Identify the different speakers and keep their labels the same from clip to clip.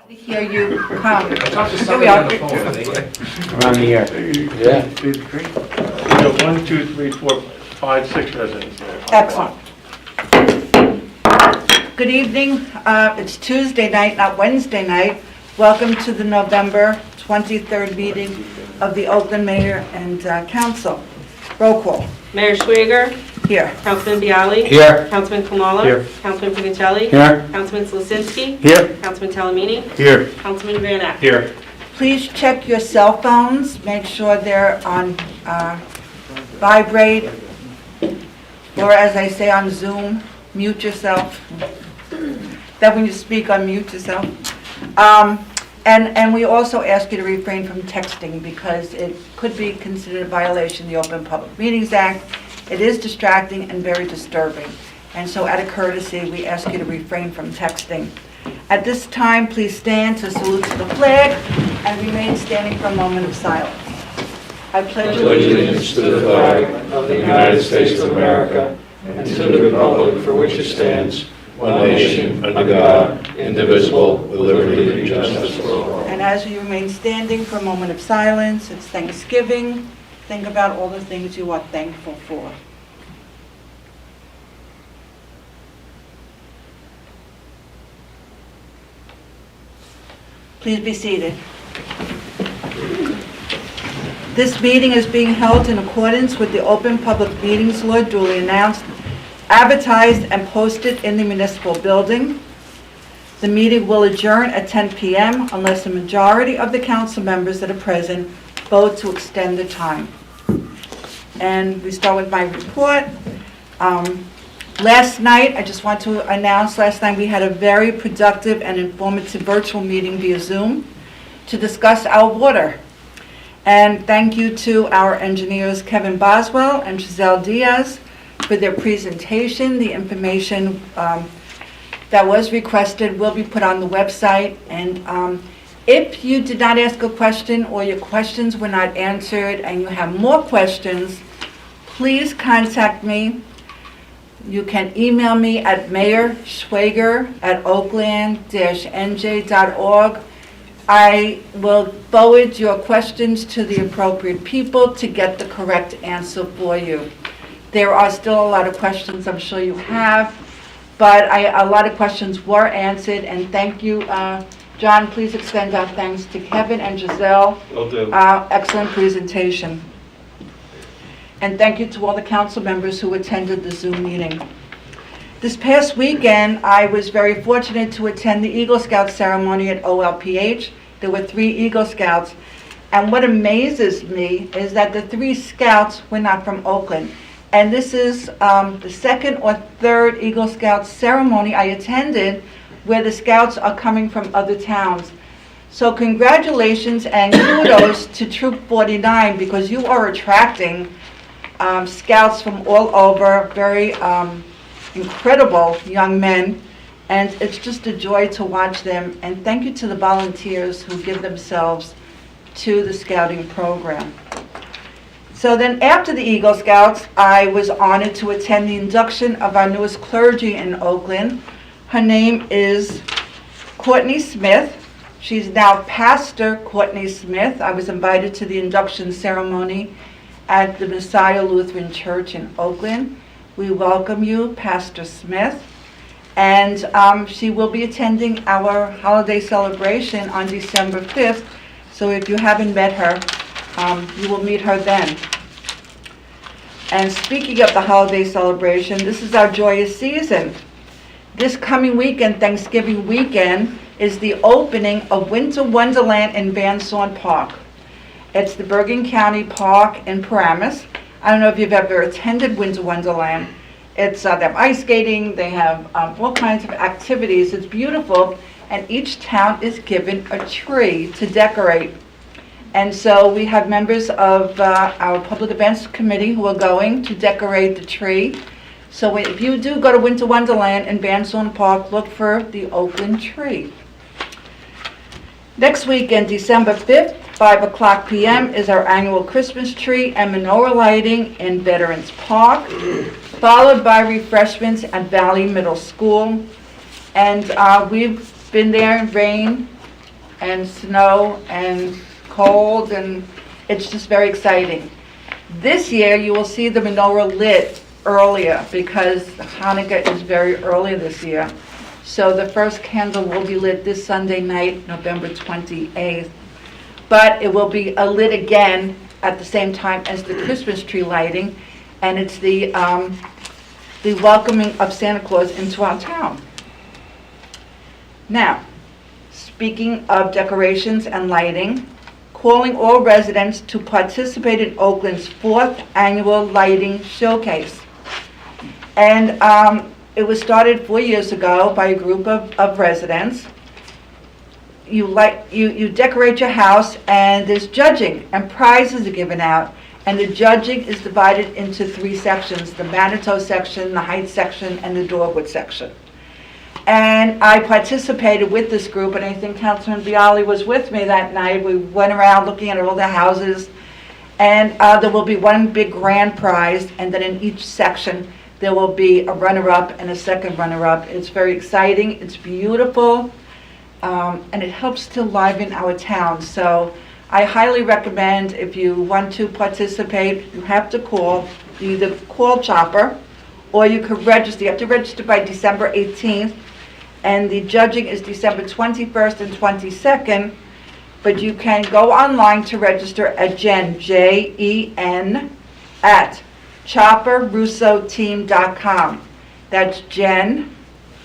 Speaker 1: to hear you come.
Speaker 2: Talk to
Speaker 1: Here we
Speaker 2: somebody
Speaker 1: are.
Speaker 2: on the phone. They-
Speaker 3: Around the year. Yeah.
Speaker 4: We have 1, 2, 3, 4, 5, 6 residents there.
Speaker 1: Excellent. Good evening. It's Tuesday night, not Wednesday night. Welcome to the November 23rd meeting of the Oakland Mayor and Council. Roll call.
Speaker 5: Mayor Schwager,
Speaker 1: Here.
Speaker 5: Councilman Bialy.
Speaker 3: Here.
Speaker 5: Councilman Kamala.
Speaker 4: Here.
Speaker 5: Councilman Pinicelli.
Speaker 3: Here.
Speaker 5: Councilman Slasinski.
Speaker 4: Here.
Speaker 5: Councilman Talamini.
Speaker 4: Here.
Speaker 5: Councilman Van Ack.
Speaker 4: Here.
Speaker 1: Please check your cell phones. Make sure they're on vibrate, or as I say on Zoom, mute yourself. That when you speak, unmute yourself. And we also ask you to refrain from texting because it could be considered a violation of the Open Public Meetings Act. It is distracting and very disturbing. And so out of courtesy, we ask you to refrain from texting. At this time, please stand to salute to the flag and remain standing for a moment of silence. I pledge
Speaker 6: Allegiance to the flag of the United States of America and to the republic for which it stands, one nation, under God, indivisible, with liberty and justice for all.
Speaker 1: And as you remain standing for a moment of silence, it's Thanksgiving. Think about all the things you are thankful for. Please be seated. This meeting is being held in accordance with the Open Public Meetings Law duly announced, advertised, and posted in the municipal building. The meeting will adjourn at 10 p.m. unless a majority of the council members that are present vote to extend the time. And we start with my report. Last night, I just want to announce, last night we had a very productive and informative virtual meeting via Zoom to discuss our water. And thank you to our engineers Kevin Boswell and Giselle Diaz for their presentation. The information that was requested will be put on the website. And if you did not ask a question or your questions were not answered and you have more questions, please contact me. You can email me at mayorschwager@oakland-nj.org. I will forward your questions to the appropriate people to get the correct answer for you. There are still a lot of questions I'm sure you have, but a lot of questions were answered, and thank you. John, please extend our thanks to Kevin and Giselle.
Speaker 4: Will do.
Speaker 1: Excellent presentation. And thank you to all the council members who attended the Zoom meeting. This past weekend, I was very fortunate to attend the Eagle Scout ceremony at OLPH. There were 3 Eagle Scouts. And what amazes me is that the 3 Scouts were not from Oakland. And this is the 2nd or 3rd Eagle Scout ceremony I attended where the Scouts are coming from other towns. So congratulations and kudos to Troop 49 because you are attracting Scouts from all over, very incredible young men, and it's just a joy to watch them. And thank you to the volunteers who give themselves to the Scouting program. So then after the Eagle Scouts, I was honored to attend the induction of our newest clergy in Oakland. Her name is Courtney Smith. She's now Pastor Courtney Smith. I was invited to the induction ceremony at the Messiah Lutheran Church in Oakland. We welcome you, Pastor Smith. And she will be attending our holiday celebration on December 5th. So if you haven't met her, you will meet her then. And speaking of the holiday celebration, this is our joyous season. This coming weekend, Thanksgiving weekend, is the opening of Winter Wonderland in Van Zorn Park. It's the Bergen County Park in Paramus. I don't know if you've ever attended Winter Wonderland. They have ice skating, they have all kinds of activities. It's beautiful, and each town is given a tree to decorate. And so we have members of our Public Events Committee who are going to decorate the tree. So if you do go to Winter Wonderland in Van Zorn Park, look for the Oakland tree. Next weekend, December 5th, 5:00 p.m. is our annual Christmas tree and menorah lighting in Veterans Park, followed by refreshments at Valley Middle School. And we've been there in rain, and snow and cold, and it's just very exciting. This year, you will see the menorah lit earlier because Hanukkah is very early this year. So the first candle will be lit this Sunday night, November 28th. But it will be lit again at the same time as the Christmas tree lighting, and it's the welcoming of Santa Claus into our town. Now, speaking of decorations and lighting, calling all residents to participate in Oakland's 4th annual lighting showcase. And it was started 4 years ago by a group of residents. You decorate your house, and there's judging, and prizes are given out. And the judging is divided into 3 sections: the Manitou section, the Heights section, and the Dogwood section. And I participated with this group, and I think Councilman Bialy was with me that night. We went around looking at all the houses, and there will be one big grand prize, and then in each section there will be a runner-up and a second runner-up. It's very exciting, it's beautiful, and it helps to liven our town. So I highly recommend, if you want to participate, you have to call. You either call Chopper, or you could register. You have to register by December 18th, and the judging is December 21st and 22nd, but you can go online to register at Jen, Jen, at chopperrussoteam.com. That's Jen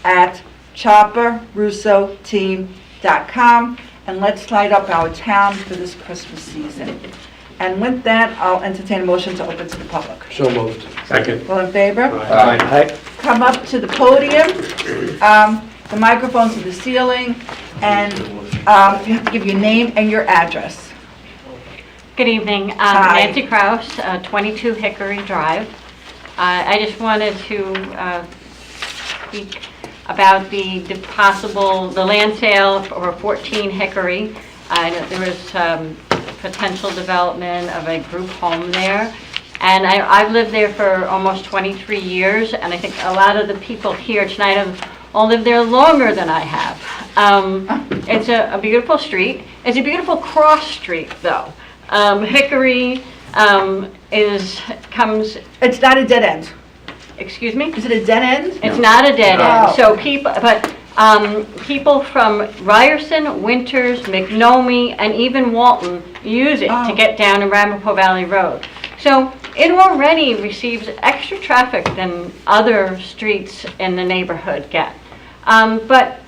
Speaker 1: at chopperrussoteam.com, and let's light up our town for this Christmas season. And with that, I'll entertain a motion to open to the public.
Speaker 6: So moved.
Speaker 4: Second.
Speaker 1: All in favor?
Speaker 6: Aye.
Speaker 1: Come up to the podium. The microphone's to the ceiling, and you have to give your name and your address.
Speaker 2: Good evening,
Speaker 1: Hi.
Speaker 2: Nancy Kraus, 22 Hickory Drive. I just wanted to speak about the land sale for 14 Hickory. I know there was potential development of a group home there, and I've lived there for almost 23 years, and I think a lot of the people here tonight have all lived there longer than I have. It's a beautiful street. It's a beautiful cross street, though. Hickory comes,
Speaker 1: It's not a dead end.
Speaker 2: excuse me?
Speaker 1: Is it a dead end?
Speaker 2: It's not a dead
Speaker 1: No.
Speaker 2: end. So people from Ryerson, Winters, McNomee, and even Walton use it to get down to Ramapo Valley Road. So it already receives extra traffic than other streets in the neighborhood get. But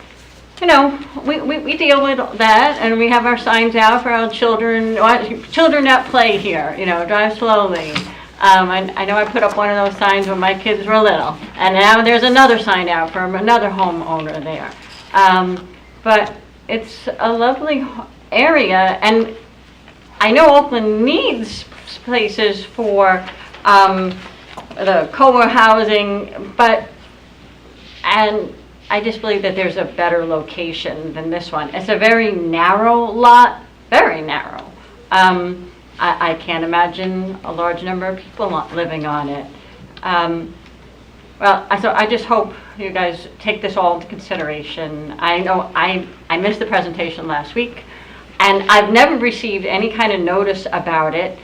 Speaker 2: you know, we deal with that, and we have our signs out for our children that play here, you know, drive slowly. I know I put up one of those signs when my kids were little, and now there's another sign out from another homeowner there. But it's a lovely area, and I know Oakland needs places for the co-work housing, and I just believe that there's a better location than this one. It's a very narrow lot, very narrow. I can't imagine a large number of people living on it. So I just hope you guys take this all into consideration. I know I missed the presentation last week, and I've never received any kind of notice about it.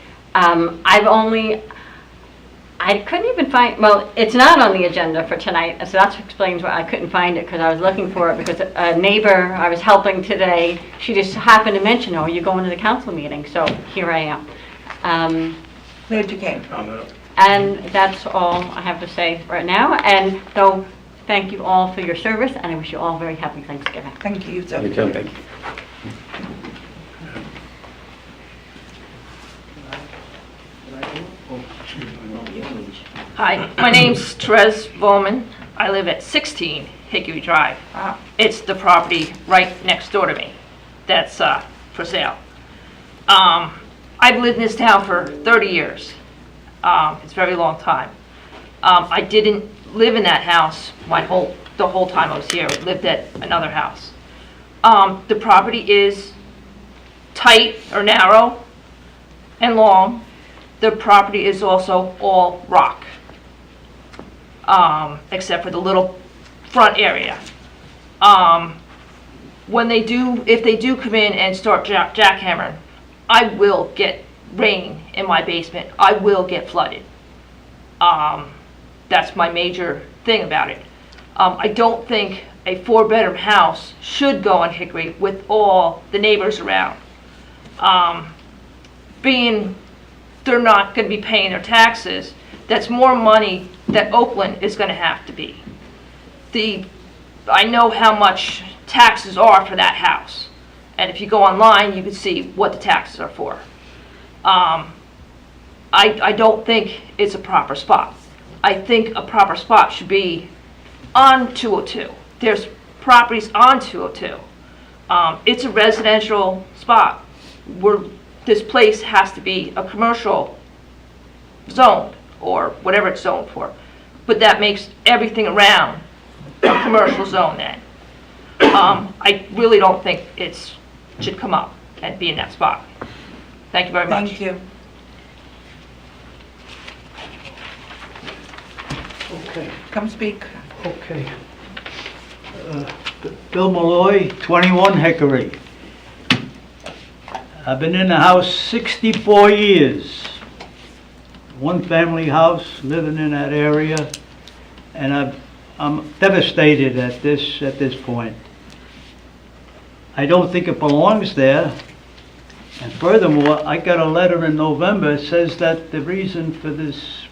Speaker 2: I couldn't even find, well, it's not on the agenda for tonight, so that explains why I couldn't find it, because I was looking for it, because a neighbor I was helping today, she just happened to mention, oh, you're going to the council meeting, so here I am.
Speaker 1: Glad you came.
Speaker 2: And that's all I have to say right now, and so thank you all for your service, and I wish you all a very happy Thanksgiving.
Speaker 1: Thank you, you too.
Speaker 6: You too. Thank you.
Speaker 3: Hi, my name's Therese Bowman. I live at 16 Hickory Drive.
Speaker 1: Wow.
Speaker 3: It's the property right next door to me that's for sale. I've lived in this town for 30 years. It's a very long time. I didn't live in that house the whole time I was here. I lived at another house. The property is tight or narrow and long. The property is also all rock, except for the little front area. if they do come in and start jackhammering, I will get rain in my basement. I will get flooded. That's my major thing about it. I don't think a 4-bedroom house should go on Hickory with all the neighbors around. Being they're not going to be paying their taxes, that's more money that Oakland is going to have to be. I know how much taxes are for that house, and if you go online, you can see what the taxes are for. I don't think it's a proper spot. I think a proper spot should be on 202. There's properties on 202. It's a residential spot where this place has to be a commercial zone or whatever it's zoned for. But that makes everything around a commercial zone then. I really don't think it should come up and be in that spot. Thank you very much.
Speaker 1: Thank you.
Speaker 7: Okay,
Speaker 1: Come speak.
Speaker 7: okay. Bill Malloy, 21 Hickory. I've been in the house 64 years. One-family house, living in that area, and I'm devastated at this point. I don't think it belongs there. And furthermore, I got a letter in November that says that the reason for this,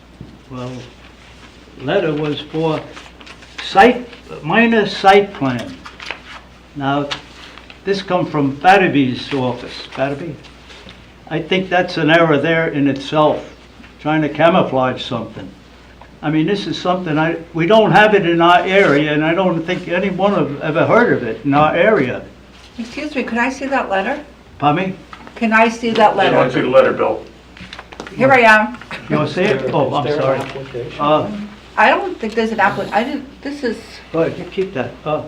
Speaker 7: letter was for minor site plan. Now, this come from Batterby's office. Batterby? I think that's an error there in itself, trying to camouflage something. I mean, this is something we don't have it in our area, and I don't think anyone have ever heard of it in our area.
Speaker 1: Excuse me, could I see that letter?
Speaker 7: Pardon me?
Speaker 1: Can I see that
Speaker 4: I want
Speaker 1: letter?
Speaker 4: to see the letter, Bill.
Speaker 1: Here I am.
Speaker 7: You want to see it? Oh, I'm sorry.
Speaker 1: I don't think there's an applicant. This is,
Speaker 7: Go ahead, you keep that.
Speaker 4: No,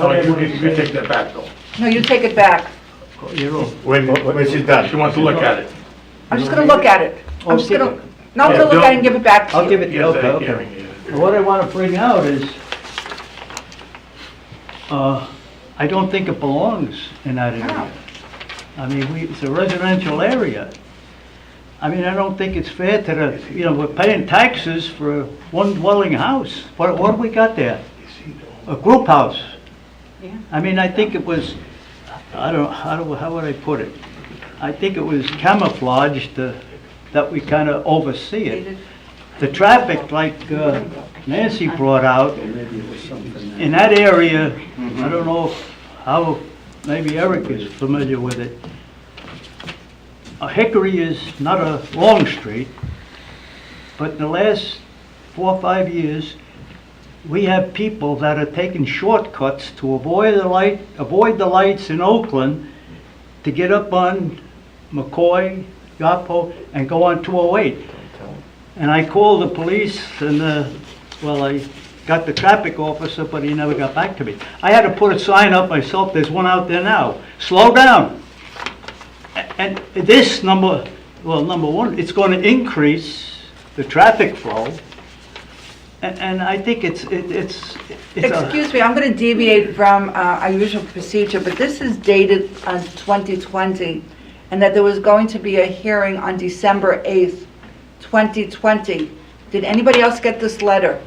Speaker 4: you take that back, Bill.
Speaker 1: no, you take it back.
Speaker 7: You're all.
Speaker 6: When she's done.
Speaker 4: She wants to look at it.
Speaker 1: I'm just gonna look at it.
Speaker 7: Oh,
Speaker 1: I'm just
Speaker 7: keep
Speaker 1: gonna,
Speaker 7: it.
Speaker 1: no, I'm gonna look at it and give it back to
Speaker 7: I'll
Speaker 1: you.
Speaker 7: give it to you,
Speaker 4: Yes,
Speaker 7: okay,
Speaker 4: hearing,
Speaker 7: okay.
Speaker 4: yeah.
Speaker 7: What I want to bring out is, I don't think it belongs in that area. I mean, it's a residential area. I mean, I don't think it's fair to we're paying taxes for a one-dwelling house. What do we got there? A group house.
Speaker 2: Yeah.
Speaker 7: I mean, I think it was, how would I put it? I think it was camouflaged that we kind of oversee it. The traffic, like Nancy brought out, in that area, I don't know how, maybe Eric is familiar with it. Hickory is not a long street, but in the last 4 or 5 years, we have people that are taking shortcuts to avoid the lights in Oakland to get up on McCoy, Yapo, and go on 208. And I called the police and, I got the traffic officer, but he never got back to me. I had to put a sign up myself, there's one out there now, slow down. And this number one, it's going to increase the traffic flow. And I think it's
Speaker 1: Excuse me, I'm gonna deviate from our usual procedure, but this is dated on 2020, and that there was going to be a hearing on December 8th, 2020. Did anybody else get this letter?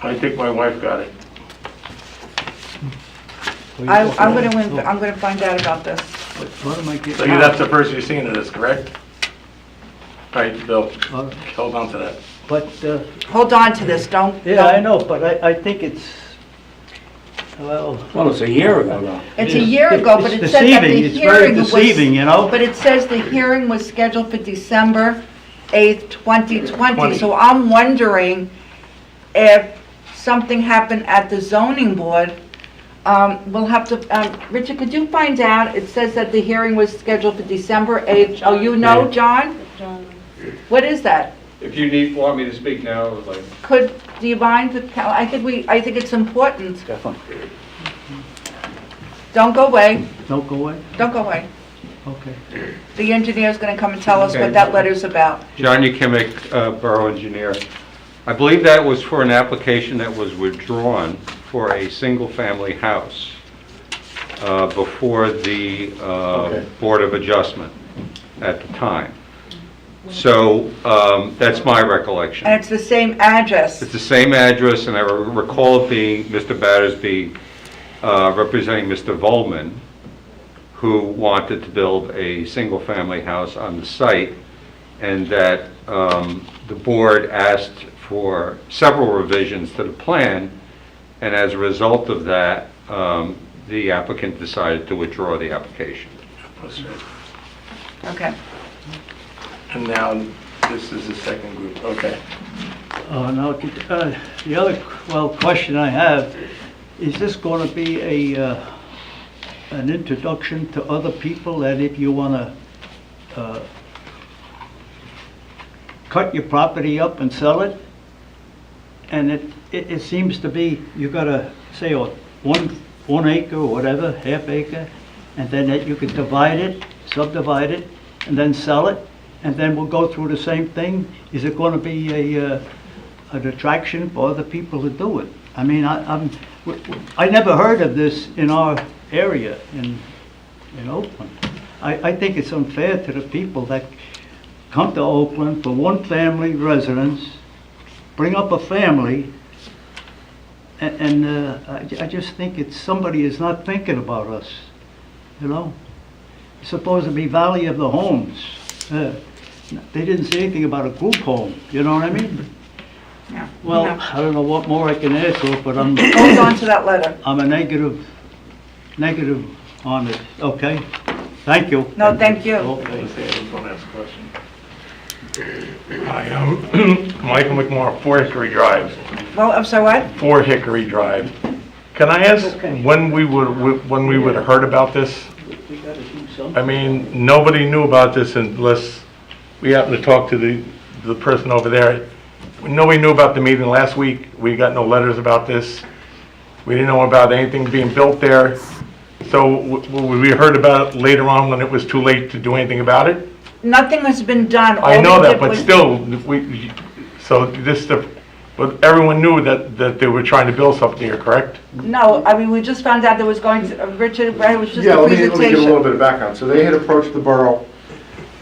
Speaker 4: I think my wife got it.
Speaker 1: I'm gonna find out about this.
Speaker 7: What am I getting?
Speaker 4: So that's the first you've seen of this, correct? All right, Bill, hold on to that.
Speaker 7: But,
Speaker 1: Hold on to this, don't.
Speaker 7: yeah, I know, but I think it's,
Speaker 6: Well, it's a year ago now.
Speaker 1: It's a year ago, but
Speaker 7: it's
Speaker 1: it said that the
Speaker 7: deceiving. It's very
Speaker 1: hearing was.
Speaker 7: deceiving, you know?
Speaker 1: But it says the hearing was scheduled for December 8th, 2020.
Speaker 4: 20.
Speaker 1: So I'm wondering if something happened at the zoning board. We'll have to, Richard, could you find out? It says that the hearing was scheduled for December 8th. Oh, you know, John? What is that?
Speaker 8: If you want me to speak now, like,
Speaker 1: Do you mind? I think it's important.
Speaker 7: Definitely.
Speaker 1: Don't go away.
Speaker 7: Don't go away?
Speaker 1: Don't go away.
Speaker 7: Okay.
Speaker 1: The engineer's gonna come and tell us
Speaker 8: Okay.
Speaker 1: what that letter's about.
Speaker 8: John Ukimic, Borough Engineer. I believe that was for an application that was withdrawn for a single-family house. before the
Speaker 6: Okay.
Speaker 8: Board of Adjustment at the time. So that's my recollection.
Speaker 1: And it's the same address.
Speaker 8: It's the same address, and I recall it being Mr. Battersby representing Mr. Volman, who wanted to build a single-family house on the site, and that the board asked for several revisions to the plan, and as a result of that, the applicant decided to withdraw the application.
Speaker 1: Okay.
Speaker 4: And now this is the second group, okay.
Speaker 7: Now, the other, question I have, is this going to be an introduction to other people that if you want to cut your property up and sell it, and it seems to be, you got to say 1 acre or whatever, half acre, and then that you can divide it, subdivide it, and then sell it, and then we'll go through the same thing? Is it going to be an attraction for other people to do it? I mean, I never heard of this in our area in Oakland. I think it's unfair to the people that come to Oakland for one family residence, bring up a family, and I just think somebody is not thinking about us, you know? It's supposed to be value of the homes. They didn't say anything about a group home, you know what I mean?
Speaker 1: Yeah.
Speaker 7: Well,
Speaker 1: Yeah.
Speaker 7: I don't know what more I can add to it, but
Speaker 1: Hold on to that letter.
Speaker 7: I'm a negative on it, okay? Thank you.
Speaker 1: No, thank you.
Speaker 7: Okay.
Speaker 4: Let's see, I just want to ask a question. Hi, I'm Michael McMorro, 4 Hickory Drive.
Speaker 1: Well, I'm sorry, what?
Speaker 4: 4 Hickory Drive. Can I ask when we would have heard about this?
Speaker 7: We gotta do something.
Speaker 4: I mean, nobody knew about this unless we happened to talk to the person over there. Nobody knew about the meeting last week. We got no letters about this. We didn't know about anything being built there. So we heard about it later on when it was too late to do anything about it?
Speaker 1: Nothing has been done.
Speaker 4: I
Speaker 1: All
Speaker 4: know
Speaker 1: we
Speaker 4: that,
Speaker 1: did
Speaker 4: but
Speaker 1: was-
Speaker 4: still, but everyone knew that they were trying to build something here, correct?
Speaker 1: No, I mean, we just found out there was going to, Richard, it was just
Speaker 9: Yeah,
Speaker 1: a
Speaker 9: let me give a little
Speaker 1: presentation.
Speaker 9: bit of background. So they had approached the borough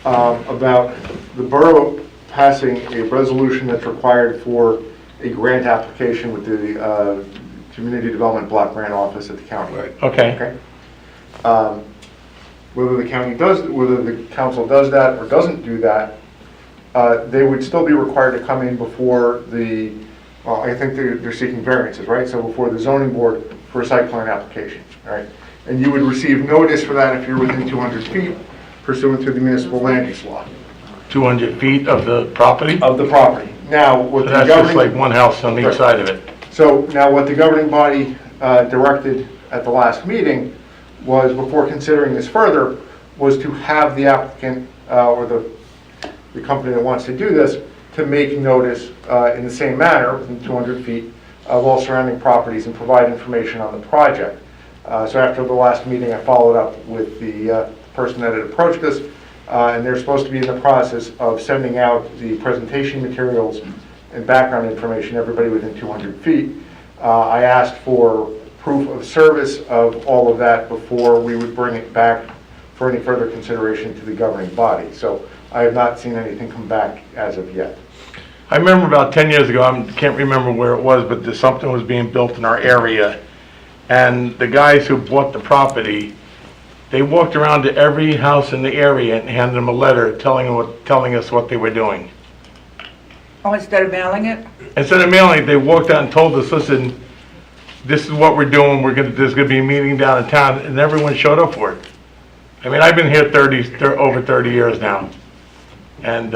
Speaker 9: about the borough passing a resolution that's required for a grant application with the Community Development Block Grant Office at the county.
Speaker 4: Okay.
Speaker 9: Okay? Whether the council does that or doesn't do that, they would still be required to come in before I think they're seeking variances, right? So before the zoning board for a site plan application, right? And you would receive notice for that if you're within 200 feet pursuant to the municipal land use law
Speaker 4: 200 feet of the property?
Speaker 9: of the property. Now, what
Speaker 4: So
Speaker 9: the
Speaker 4: that's just like
Speaker 9: governing,
Speaker 4: one house on each
Speaker 9: Right.
Speaker 4: side of it.
Speaker 9: so now what the governing body directed at the last meeting was, before considering this further, was to have the applicant or the company that wants to do this to make notice in the same manner, within 200 feet of all surrounding properties, and provide information on the project. So after the last meeting, I followed up with the person that had approached us, and they're supposed to be in the process of sending out the presentation materials and background information, everybody within 200 feet. I asked for proof of service of all of that before we would bring it back for any further consideration to the governing body. So I have not seen anything come back as of yet.
Speaker 4: I remember about 10 years ago, I can't remember where it was, but something was being built in our area. And the guys who bought the property, they walked around to every house in the area and handed them a letter telling us what they were doing.
Speaker 1: Oh, instead of mailing it?
Speaker 4: Instead of mailing it, they walked out and told us, listen, this is what we're doing, there's gonna be a meeting down in town, and everyone showed up for it. I mean, I've been here over 30 years now. And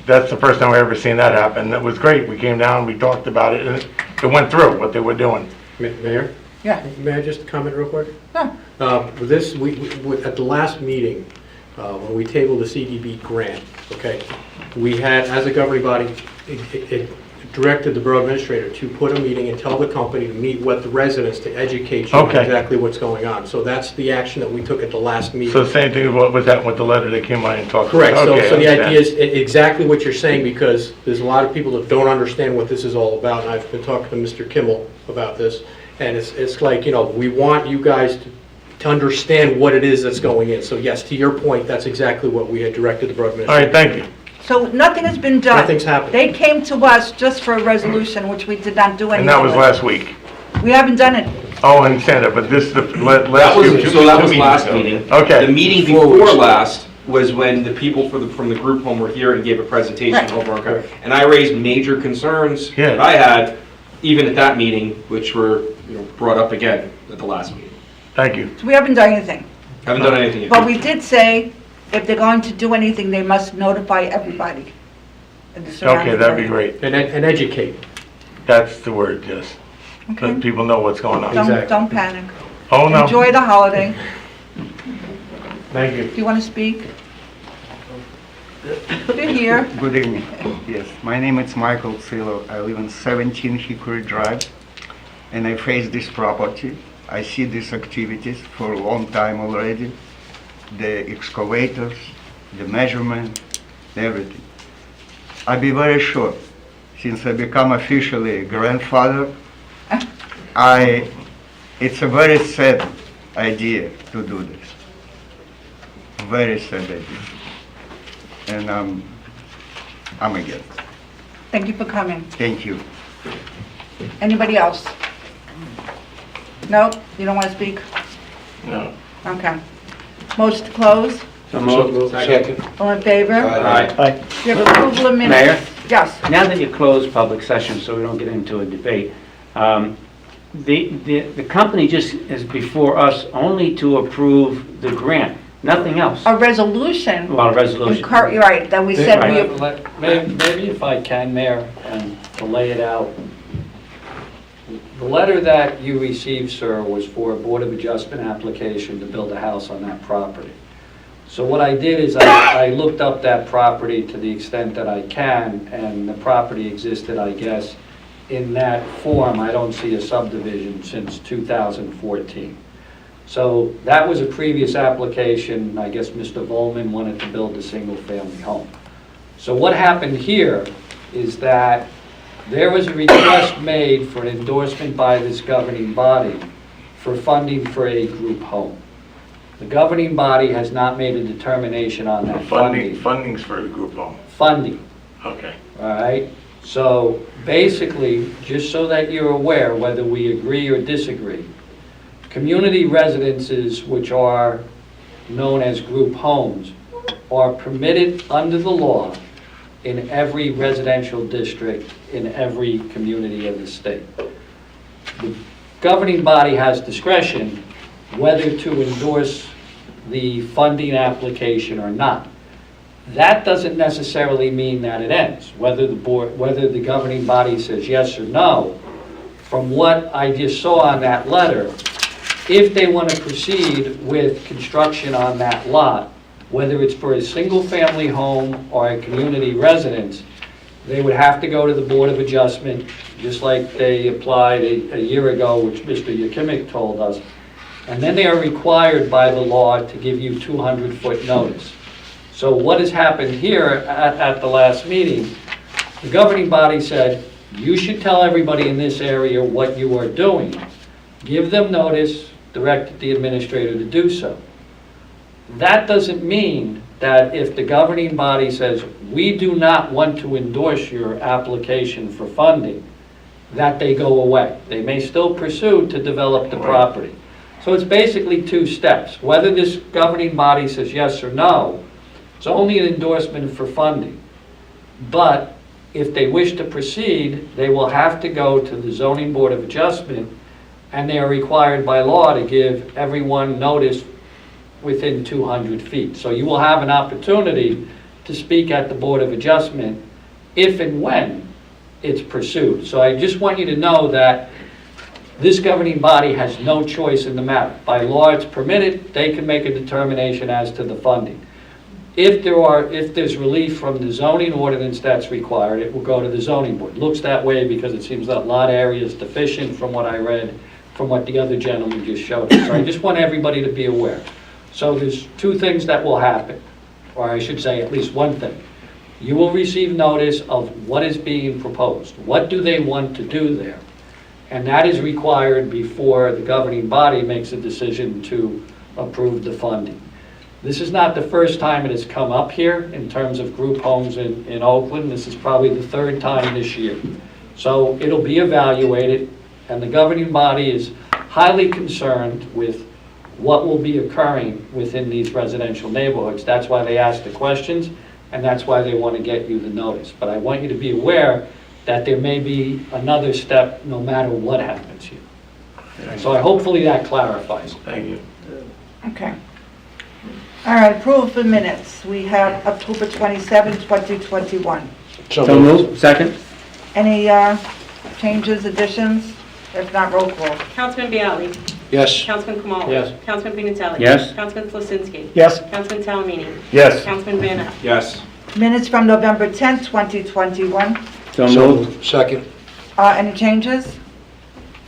Speaker 4: that's the first time I've ever seen that happen. It was great. We came down, we talked about it, and it went through what they were doing.
Speaker 10: Mayor?
Speaker 1: Yeah.
Speaker 10: May I just comment real quick?
Speaker 1: Yeah.
Speaker 10: This, at the last meeting, when we tabled the CDB grant, okay, we had, as a governing body, it directed the borough administrator to put a meeting and tell the company to meet with the residents to educate you on
Speaker 4: Okay.
Speaker 10: exactly what's going on. So that's the action that we took at the last meeting.
Speaker 4: So the same thing as what was that with the letter that came by and talked to us?
Speaker 10: Correct,
Speaker 4: Okay,
Speaker 10: so the
Speaker 4: I
Speaker 10: idea
Speaker 4: understand.
Speaker 10: is exactly what you're saying, because there's a lot of people that don't understand what this is all about, and I've been talking to Mr. Kimmel about this, and it's like, we want you guys to to understand what it is that's going in. So yes, to your point, that's exactly what we had directed the borough
Speaker 4: All
Speaker 10: administrator.
Speaker 4: right, thank you.
Speaker 1: So nothing has been done.
Speaker 10: Nothing's happened.
Speaker 1: They came to us just for a resolution, which we did not do anything
Speaker 4: And that was
Speaker 1: with.
Speaker 4: last week.
Speaker 1: We haven't done it.
Speaker 4: Oh, I understand that, but this is the
Speaker 11: That
Speaker 4: last
Speaker 11: was,
Speaker 4: few.
Speaker 11: so that
Speaker 4: two
Speaker 11: was
Speaker 4: meetings
Speaker 11: last
Speaker 4: ago.
Speaker 11: meeting.
Speaker 4: Okay.
Speaker 11: The meeting before last was when the people from the group home were here and gave a presentation
Speaker 1: Right.
Speaker 11: over our, and I raised major concerns
Speaker 4: Yeah.
Speaker 11: that I had, even at that meeting, which were, brought up again at the last meeting.
Speaker 4: Thank you.
Speaker 1: So we haven't done anything.
Speaker 11: Haven't done anything yet.
Speaker 1: But we did say, if they're going to do anything, they must notify everybody in the surrounding
Speaker 4: Okay, that'd be
Speaker 1: area.
Speaker 4: great.
Speaker 10: And educate.
Speaker 4: That's the word, yes.
Speaker 1: Okay.
Speaker 4: Let people know what's going on.
Speaker 10: Exactly.
Speaker 1: Don't panic.
Speaker 4: Oh, no.
Speaker 1: Enjoy the holiday.
Speaker 4: Thank you.
Speaker 1: Do you want to speak? You're here.
Speaker 12: Good evening. Yes, my name is Michael Silo. I live on 17 Hickory Drive, and I face this property. I see these activities for a long time already. The excavators, the measurement, everything. I'll be very short. Since I become officially a grandfather, it's a very sad idea to do this. Very sad idea. And I'm against.
Speaker 1: Thank you for coming.
Speaker 12: Thank you.
Speaker 1: Anybody else? No? You don't want to speak?
Speaker 4: No.
Speaker 1: Okay. Motion to close?
Speaker 10: Second.
Speaker 1: All in favor?
Speaker 10: Aye.
Speaker 1: You have approval of minutes?
Speaker 13: Mayor?
Speaker 1: Yes.
Speaker 13: Now that you closed public session, so we don't get into a debate, the company just is before us only to approve the grant, nothing else.
Speaker 1: A resolution.
Speaker 13: Well, a resolution.
Speaker 1: You're right, that we said we,
Speaker 14: Maybe if I can, Mayor, and to lay it out. The letter that you received, sir, was for a Board of Adjustment application to build a house on that property. So what I did is I looked up that property to the extent that I can, and the property existed, I guess, in that form. I don't see a subdivision since 2014. So that was a previous application. I guess Mr. Volman wanted to build a single-family home. So what happened here is that there was a request made for an endorsement by this governing body for funding for a group home. The governing body has not made a determination on that funding.
Speaker 4: Funding's for the group home.
Speaker 14: Funding,
Speaker 4: Okay.
Speaker 14: all right? So basically, just so that you're aware, whether we agree or disagree, community residences, which are known as group homes, are permitted under the law in every residential district in every community of the state. The governing body has discretion whether to endorse the funding application or not. That doesn't necessarily mean that it ends. Whether the governing body says yes or no, from what I just saw on that letter, if they want to proceed with construction on that lot, whether it's for a single-family home or a community residence, they would have to go to the Board of Adjustment, just like they applied a year ago, which Mr. Yakimic told us. And then they are required by the law to give you 200-foot notice. So what has happened here at the last meeting, the governing body said, you should tell everybody in this area what you are doing. Give them notice, direct the administrator to do so. That doesn't mean that if the governing body says, we do not want to endorse your application for funding, that they go away. They may still pursue to develop the property. So it's basically two steps. Whether this governing body says yes or no, it's only an endorsement for funding. But if they wish to proceed, they will have to go to the Zoning Board of Adjustment, and they are required by law to give everyone notice within 200 feet. So you will have an opportunity to speak at the Board of Adjustment if and when it's pursued. So I just want you to know that this governing body has no choice in the matter. By law, it's permitted. They can make a determination as to the funding. If there's relief from the zoning ordinance that's required, it will go to the zoning board. It looks that way because it seems that a lot of areas deficient from what I read, from what the other gentleman just showed us. So I just want everybody to be aware. So there's two things that will happen, or I should say at least one thing. You will receive notice of what is being proposed. What do they want to do there? And that is required before the governing body makes a decision to approve the funding. This is not the first time it has come up here in terms of group homes in Oakland. This is probably the third time this year. So it'll be evaluated, and the governing body is highly concerned with what will be occurring within these residential neighborhoods. That's why they ask the questions, and that's why they want to get you the notice. But I want you to be aware that there may be another step no matter what happens here. So hopefully that clarifies.
Speaker 4: Thank you.
Speaker 1: Okay. All right, approval for minutes. We have October 27, 2021.
Speaker 13: So moved. Second?
Speaker 1: Any changes, additions? If not, roll call.
Speaker 5: Councilman Bialy.
Speaker 6: Yes.
Speaker 5: Councilman Kamala.
Speaker 10: Yes.
Speaker 5: Councilman Pinatelli.
Speaker 13: Yes.
Speaker 5: Councilman Flasinski.
Speaker 7: Yes.
Speaker 5: Councilman Talamini.
Speaker 4: Yes.
Speaker 5: Councilman Van Ack.
Speaker 11: Yes.
Speaker 1: Minutes from November 10, 2021.
Speaker 13: So moved.
Speaker 6: Second.
Speaker 1: Any changes?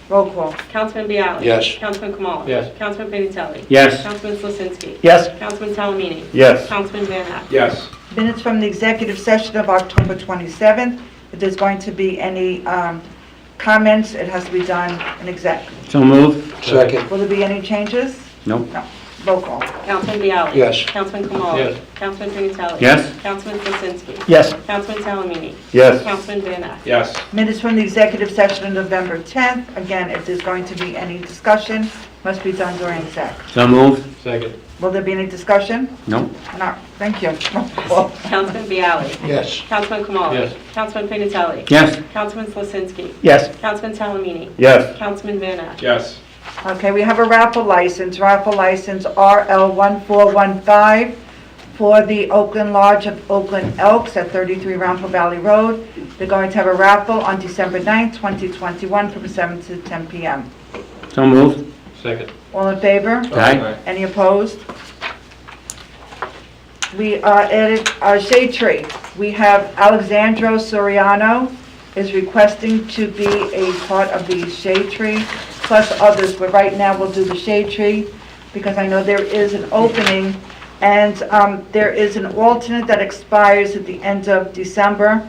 Speaker 1: Roll call.
Speaker 5: Councilman Bialy.
Speaker 6: Yes.
Speaker 5: Councilman Kamala.
Speaker 10: Yes.
Speaker 5: Councilman Pinatelli.
Speaker 13: Yes.
Speaker 5: Councilman Flasinski.
Speaker 7: Yes.
Speaker 5: Councilman Talamini.
Speaker 4: Yes.
Speaker 5: Councilman Van Ack.
Speaker 11: Yes.
Speaker 1: Minutes from the executive session of October 27th. If there's going to be any comments, it has to be done in exec.
Speaker 13: So moved.
Speaker 6: Second.
Speaker 1: Will there be any changes?
Speaker 13: Nope.
Speaker 1: No. Roll call.
Speaker 5: Councilman Bialy.
Speaker 6: Yes.
Speaker 5: Councilman Kamala.
Speaker 10: Yes.
Speaker 5: Councilman Pinatelli.
Speaker 13: Yes.
Speaker 5: Councilman Flasinski.
Speaker 7: Yes.
Speaker 5: Councilman Talamini.
Speaker 4: Yes.
Speaker 5: Councilman Van Ack.
Speaker 11: Yes.
Speaker 1: Minutes from the executive session of November 10th. Again, if there's going to be any discussion, must be done during exec.
Speaker 13: So moved.
Speaker 10: Second.
Speaker 1: Will there be any discussion?
Speaker 13: Nope.
Speaker 1: No. Thank you. Roll call.
Speaker 5: Councilman Bialy.
Speaker 6: Yes.
Speaker 5: Councilman Kamala.
Speaker 10: Yes.
Speaker 5: Councilman Pinatelli.
Speaker 13: Yes.
Speaker 5: Councilman Flasinski.
Speaker 7: Yes.
Speaker 5: Councilman Talamini.
Speaker 4: Yes.
Speaker 5: Councilman Van Ack.
Speaker 11: Yes.
Speaker 1: Okay, we have a raffle license RL1415 for the Oakland Lodge of Oakland Elks at 33 Round Valley Road. They're going to have a raffle on December 9th, 2021 from 7 to 10 p.m.
Speaker 13: So moved.
Speaker 10: Second.
Speaker 1: All in favor?
Speaker 13: Aye.
Speaker 1: Any opposed? We added shade tree. We have Alexandro Soriano is requesting to be a part of the shade tree, plus others, but right now we'll do the shade tree because I know there is an opening, and there is an alternate that expires at the end of December.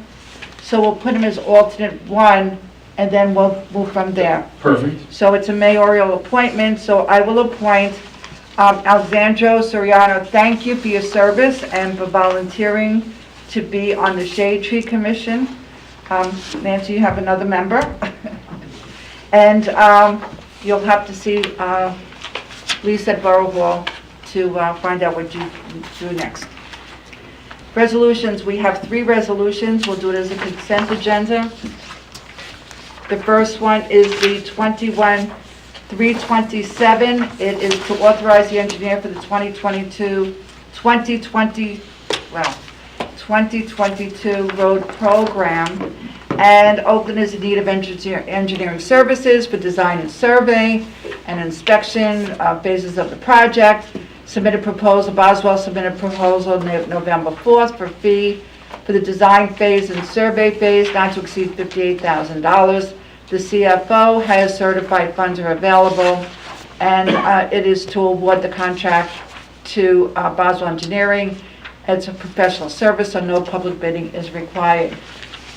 Speaker 1: So we'll put him as alternate one, and then we'll move from there.
Speaker 11: Perfect.
Speaker 1: So it's a mayoral appointment, so I will appoint Alexandro Soriano. Thank you for your service and for volunteering to be on the Shade Tree Commission. Nancy, you have another member. And you'll have to see Lisa at Borough Hall to find out what you do next. Resolutions, we have 3 resolutions. We'll do it as a consent agenda. The first one is the 21-327. It is to authorize the engineer for the 2022 road program. And Oakland is in need of engineering services for design and survey and inspection phases of the project. Submitted proposal, Boswell submitted proposal November 4th for fee for the design phase and survey phase not to exceed $58,000. The CFO has certified funds are available, and it is to award the contract to Boswell Engineering. It's a professional service, so no public bidding is required.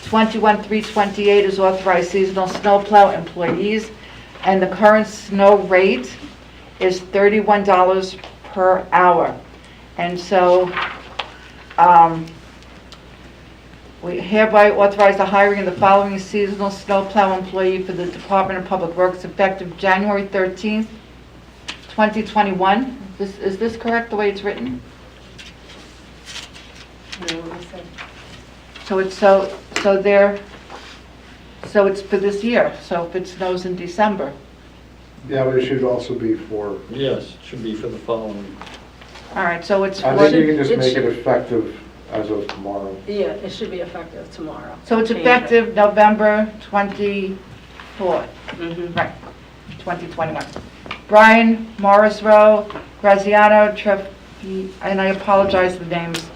Speaker 1: 21-328 is authorized seasonal snowplow employees, and the current snow rate is $31 per hour. And so we hereby authorize the hiring of the following seasonal snowplow employee for the Department of Public Works effective January 13th, 2021. Is this correct, the way it's written? So it's so it's for this year, so if it snows in December.
Speaker 9: Yeah, but it should also be for,
Speaker 14: Yes, it should be for the following.
Speaker 1: All right, so it's
Speaker 9: I
Speaker 1: for,
Speaker 9: think you can just make it effective as of tomorrow.
Speaker 5: Yeah, it should be effective tomorrow.
Speaker 1: so it's
Speaker 5: Change it.
Speaker 1: effective November 24th,
Speaker 5: Mhm.
Speaker 1: right, 2021. Brian Morrisroe, Graziano and I apologize for the names.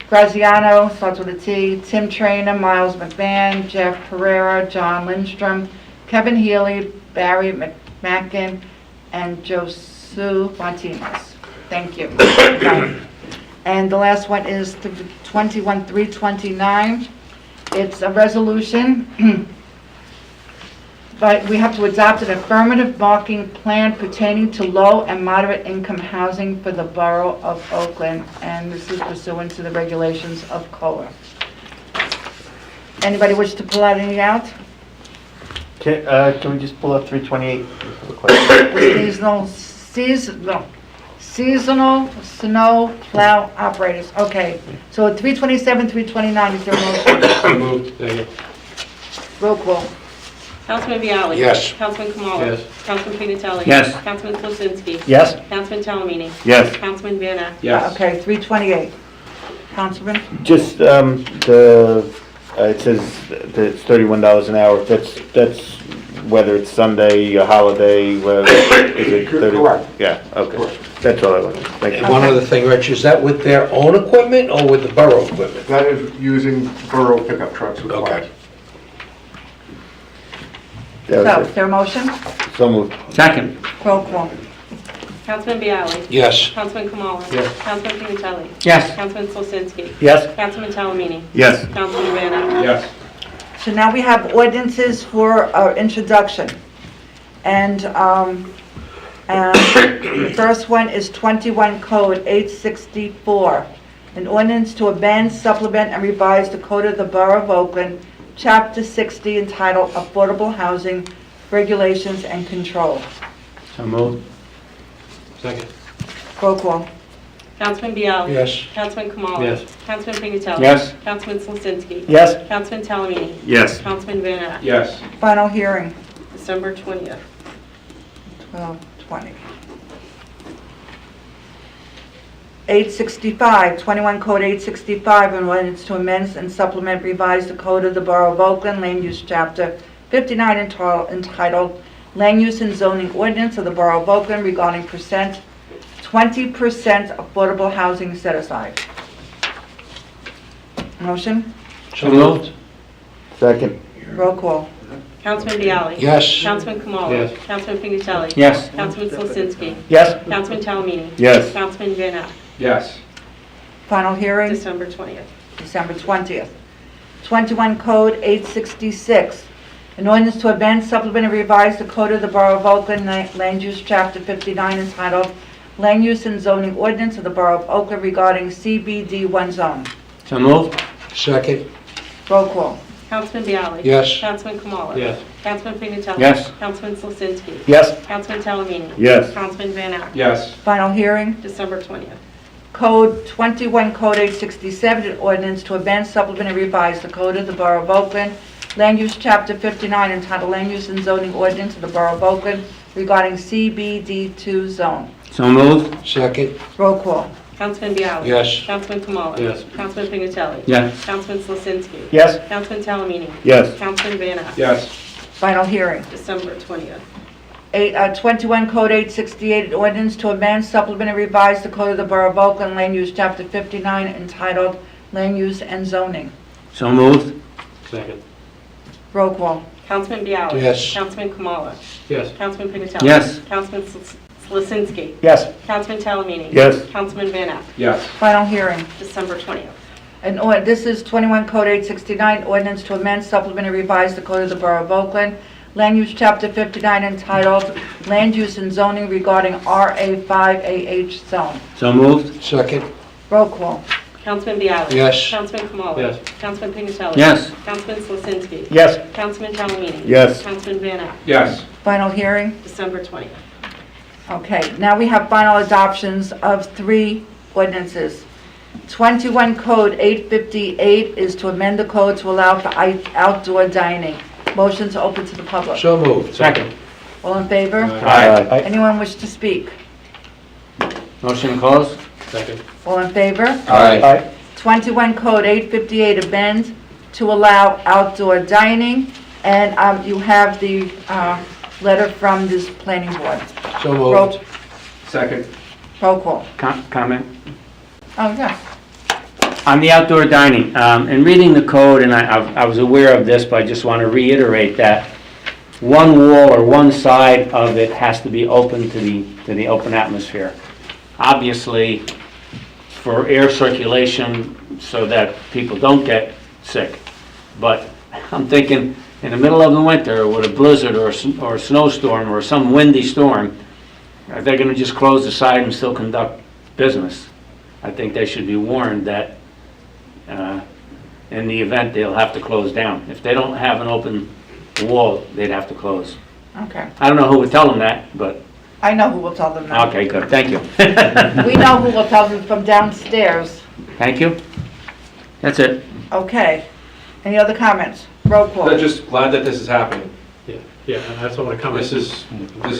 Speaker 1: Graziano, starts with a T, Tim Trainer, Miles McMahon, Jeff Pereira, John Lindstrom, Kevin Healy, Barry McMackin, and Josu Martinez. Thank you. And the last one is the 21-329. It's a resolution but we have to adopt an affirmative marking plan pertaining to low and moderate income housing for the Borough of Oakland, and this is pursuant to the regulations of COLA. Anybody wish to pull anything out?
Speaker 15: Can we just pull up 328?
Speaker 1: Seasonal snow plow operators. Okay, so at 327, 329, is there a motion?
Speaker 10: Moved. Second.
Speaker 1: Roll call.
Speaker 5: Councilman Bialy?
Speaker 6: Yes.
Speaker 5: Councilman Kamala?
Speaker 10: Yes.
Speaker 5: Councilman Pignatelli?
Speaker 13: Yes.
Speaker 5: Councilman Klosinski?
Speaker 15: Yes.
Speaker 5: Councilman Talamini?
Speaker 15: Yes.
Speaker 5: Councilman Van Ack?
Speaker 11: Yes.
Speaker 1: Okay, 328. Councilman?
Speaker 15: Just, it says that it's $31 an hour. That's whether it's Sunday, a holiday, whether, is it 30?
Speaker 9: Correct.
Speaker 15: Yeah, okay. That's all I wanted. Thank you.
Speaker 6: And one other thing, Rich, is that with their own equipment or with the borough equipment?
Speaker 9: That is using borough pickup trucks with
Speaker 6: Okay.
Speaker 9: flags.
Speaker 15: That
Speaker 1: So,
Speaker 15: was
Speaker 1: is there a motion?
Speaker 15: it. So moved.
Speaker 13: Second.
Speaker 1: Roll call.
Speaker 5: Councilman Bialy?
Speaker 6: Yes.
Speaker 5: Councilman Kamala?
Speaker 10: Yes.
Speaker 5: Councilman Pignatelli?
Speaker 13: Yes.
Speaker 5: Councilman Klosinski?
Speaker 15: Yes.
Speaker 5: Councilman Talamini?
Speaker 15: Yes.
Speaker 5: Councilman Van Ack?
Speaker 11: Yes.
Speaker 1: So now we have ordinances for our introduction. And the first one is 21 Code 864, an ordinance to amend, supplement, and revise the Code of the Borough of Oakland, Chapter 60, entitled Affordable Housing Regulations and Control.
Speaker 13: So moved.
Speaker 10: Second.
Speaker 1: Roll call.
Speaker 5: Councilman Bialy?
Speaker 6: Yes.
Speaker 5: Councilman Kamala?
Speaker 10: Yes.
Speaker 5: Councilman Pignatelli?
Speaker 13: Yes.
Speaker 5: Councilman Klosinski?
Speaker 15: Yes.
Speaker 5: Councilman Talamini?
Speaker 15: Yes.
Speaker 5: Councilman Van Ack?
Speaker 11: Yes.
Speaker 1: Final hearing,
Speaker 5: December 20th.
Speaker 1: 12/20. 865, 21 Code 865, an ordinance to amend and supplement, revise the Code of the Borough of Oakland, Land Use Chapter 59, entitled Land Use and Zoning Ordinance of the Borough of Oakland regarding 20% affordable housing set aside. Motion?
Speaker 13: So moved.
Speaker 15: Second.
Speaker 1: Roll call.
Speaker 5: Councilman Bialy?
Speaker 6: Yes.
Speaker 5: Councilman Kamala?
Speaker 10: Yes.
Speaker 5: Councilman Pignatelli?
Speaker 13: Yes.
Speaker 5: Councilman Klosinski?
Speaker 15: Yes.
Speaker 5: Councilman Talamini?
Speaker 15: Yes.
Speaker 5: Councilman Van Ack?
Speaker 11: Yes.
Speaker 1: Final hearing?
Speaker 5: December 20th.
Speaker 1: December 20th. 21 Code 866, an ordinance to amend, supplement, and revise the Code of the Borough of Oakland, Land Use Chapter 59, entitled Land Use and Zoning Ordinance of the Borough of Oakland regarding CBD1 zone.
Speaker 13: So moved.
Speaker 6: Second.
Speaker 1: Roll call.
Speaker 5: Councilman Bialy?
Speaker 6: Yes.
Speaker 5: Councilman Kamala?
Speaker 10: Yes.
Speaker 5: Councilman Pignatelli?
Speaker 13: Yes.
Speaker 5: Councilman Klosinski?
Speaker 15: Yes.
Speaker 5: Councilman Talamini?
Speaker 15: Yes.
Speaker 5: Councilman Van Ack?
Speaker 11: Yes.
Speaker 1: Final hearing.
Speaker 5: December 20th.
Speaker 1: Code 21 Code 867, an ordinance to amend, supplement, and revise the Code of the Borough of Oakland, Land Use Chapter 59, entitled Land Use and Zoning Ordinance of the Borough of Oakland regarding CBD2 zone.
Speaker 13: So moved.
Speaker 6: Second.
Speaker 1: Roll call.
Speaker 5: Councilman Bialy?
Speaker 6: Yes.
Speaker 5: Councilman Kamala?
Speaker 10: Yes.
Speaker 5: Councilman Pignatelli?
Speaker 13: Yes.
Speaker 5: Councilman Klosinski?
Speaker 15: Yes.
Speaker 5: Councilman Talamini?
Speaker 15: Yes.
Speaker 5: Councilman Van Ack?
Speaker 11: Yes.
Speaker 1: Final hearing.
Speaker 5: December 20th.
Speaker 1: 21 Code 868, an ordinance to amend, supplement, and revise the Code of the Borough of Oakland, Land Use Chapter 59, entitled Land Use and Zoning.
Speaker 13: So moved.
Speaker 10: Second.
Speaker 1: Roll call.
Speaker 5: Councilman Bialy?
Speaker 6: Yes.
Speaker 5: Councilman Kamala?
Speaker 10: Yes.
Speaker 5: Councilman Pignatelli?
Speaker 13: Yes.
Speaker 5: Councilman Klosinski?
Speaker 15: Yes.
Speaker 5: Councilman Talamini?
Speaker 15: Yes.
Speaker 5: Councilman Van Ack?
Speaker 11: Yes.
Speaker 1: Final hearing.
Speaker 5: December 20th.
Speaker 1: This is 21 Code 869, ordinance to amend, supplement, and revise the Code of the Borough of Oakland, Land Use Chapter 59, entitled Land Use and Zoning regarding RA5AH zone.
Speaker 13: So moved.
Speaker 6: Second.
Speaker 1: Roll call.
Speaker 5: Councilman Bialy?
Speaker 6: Yes.
Speaker 5: Councilman Kamala?
Speaker 10: Yes.
Speaker 5: Councilman Pignatelli?
Speaker 13: Yes.
Speaker 5: Councilman Klosinski?
Speaker 15: Yes.
Speaker 5: Councilman Talamini?
Speaker 15: Yes.
Speaker 5: Councilman Van Ack?
Speaker 11: Yes.
Speaker 1: Final hearing.
Speaker 5: December 20th.
Speaker 1: Okay, now we have final adoptions of 3 ordinances. 21 Code 858 is to amend the code to allow for outdoor dining. Motion to open to the public.
Speaker 6: So moved.
Speaker 13: Second.
Speaker 1: All in favor?
Speaker 13: Aye.
Speaker 1: Anyone wish to speak?
Speaker 13: Motion closed.
Speaker 10: Second.
Speaker 1: All in favor?
Speaker 6: Aye.
Speaker 1: 21 Code 858 amend to allow outdoor dining, and you have the letter from this planning board.
Speaker 6: So
Speaker 1: Roll
Speaker 6: moved.
Speaker 11: Second.
Speaker 1: roll call.
Speaker 13: Comment.
Speaker 1: Oh, yes.
Speaker 13: On the outdoor dining, in reading the code, and I was aware of this, but I just want to reiterate that one wall or one side of it has to be open to the open atmosphere. Obviously, for air circulation, so that people don't get sick. But I'm thinking, in the middle of the winter with a blizzard or a snowstorm or some windy storm, they're going to just close the site and still conduct business. I think they should be warned that in the event they'll have to close down. If they don't have an open wall, they'd have to close.
Speaker 1: Okay.
Speaker 13: I don't know who would tell them that, but,
Speaker 1: I know who will tell them that.
Speaker 13: okay, good, thank you.
Speaker 1: We know who will tell them from downstairs.
Speaker 13: Thank you. That's it.
Speaker 1: Okay. Any other comments? Roll call.
Speaker 11: I'm just glad that this is happening.
Speaker 10: Yeah, and I just want to comment.
Speaker 11: This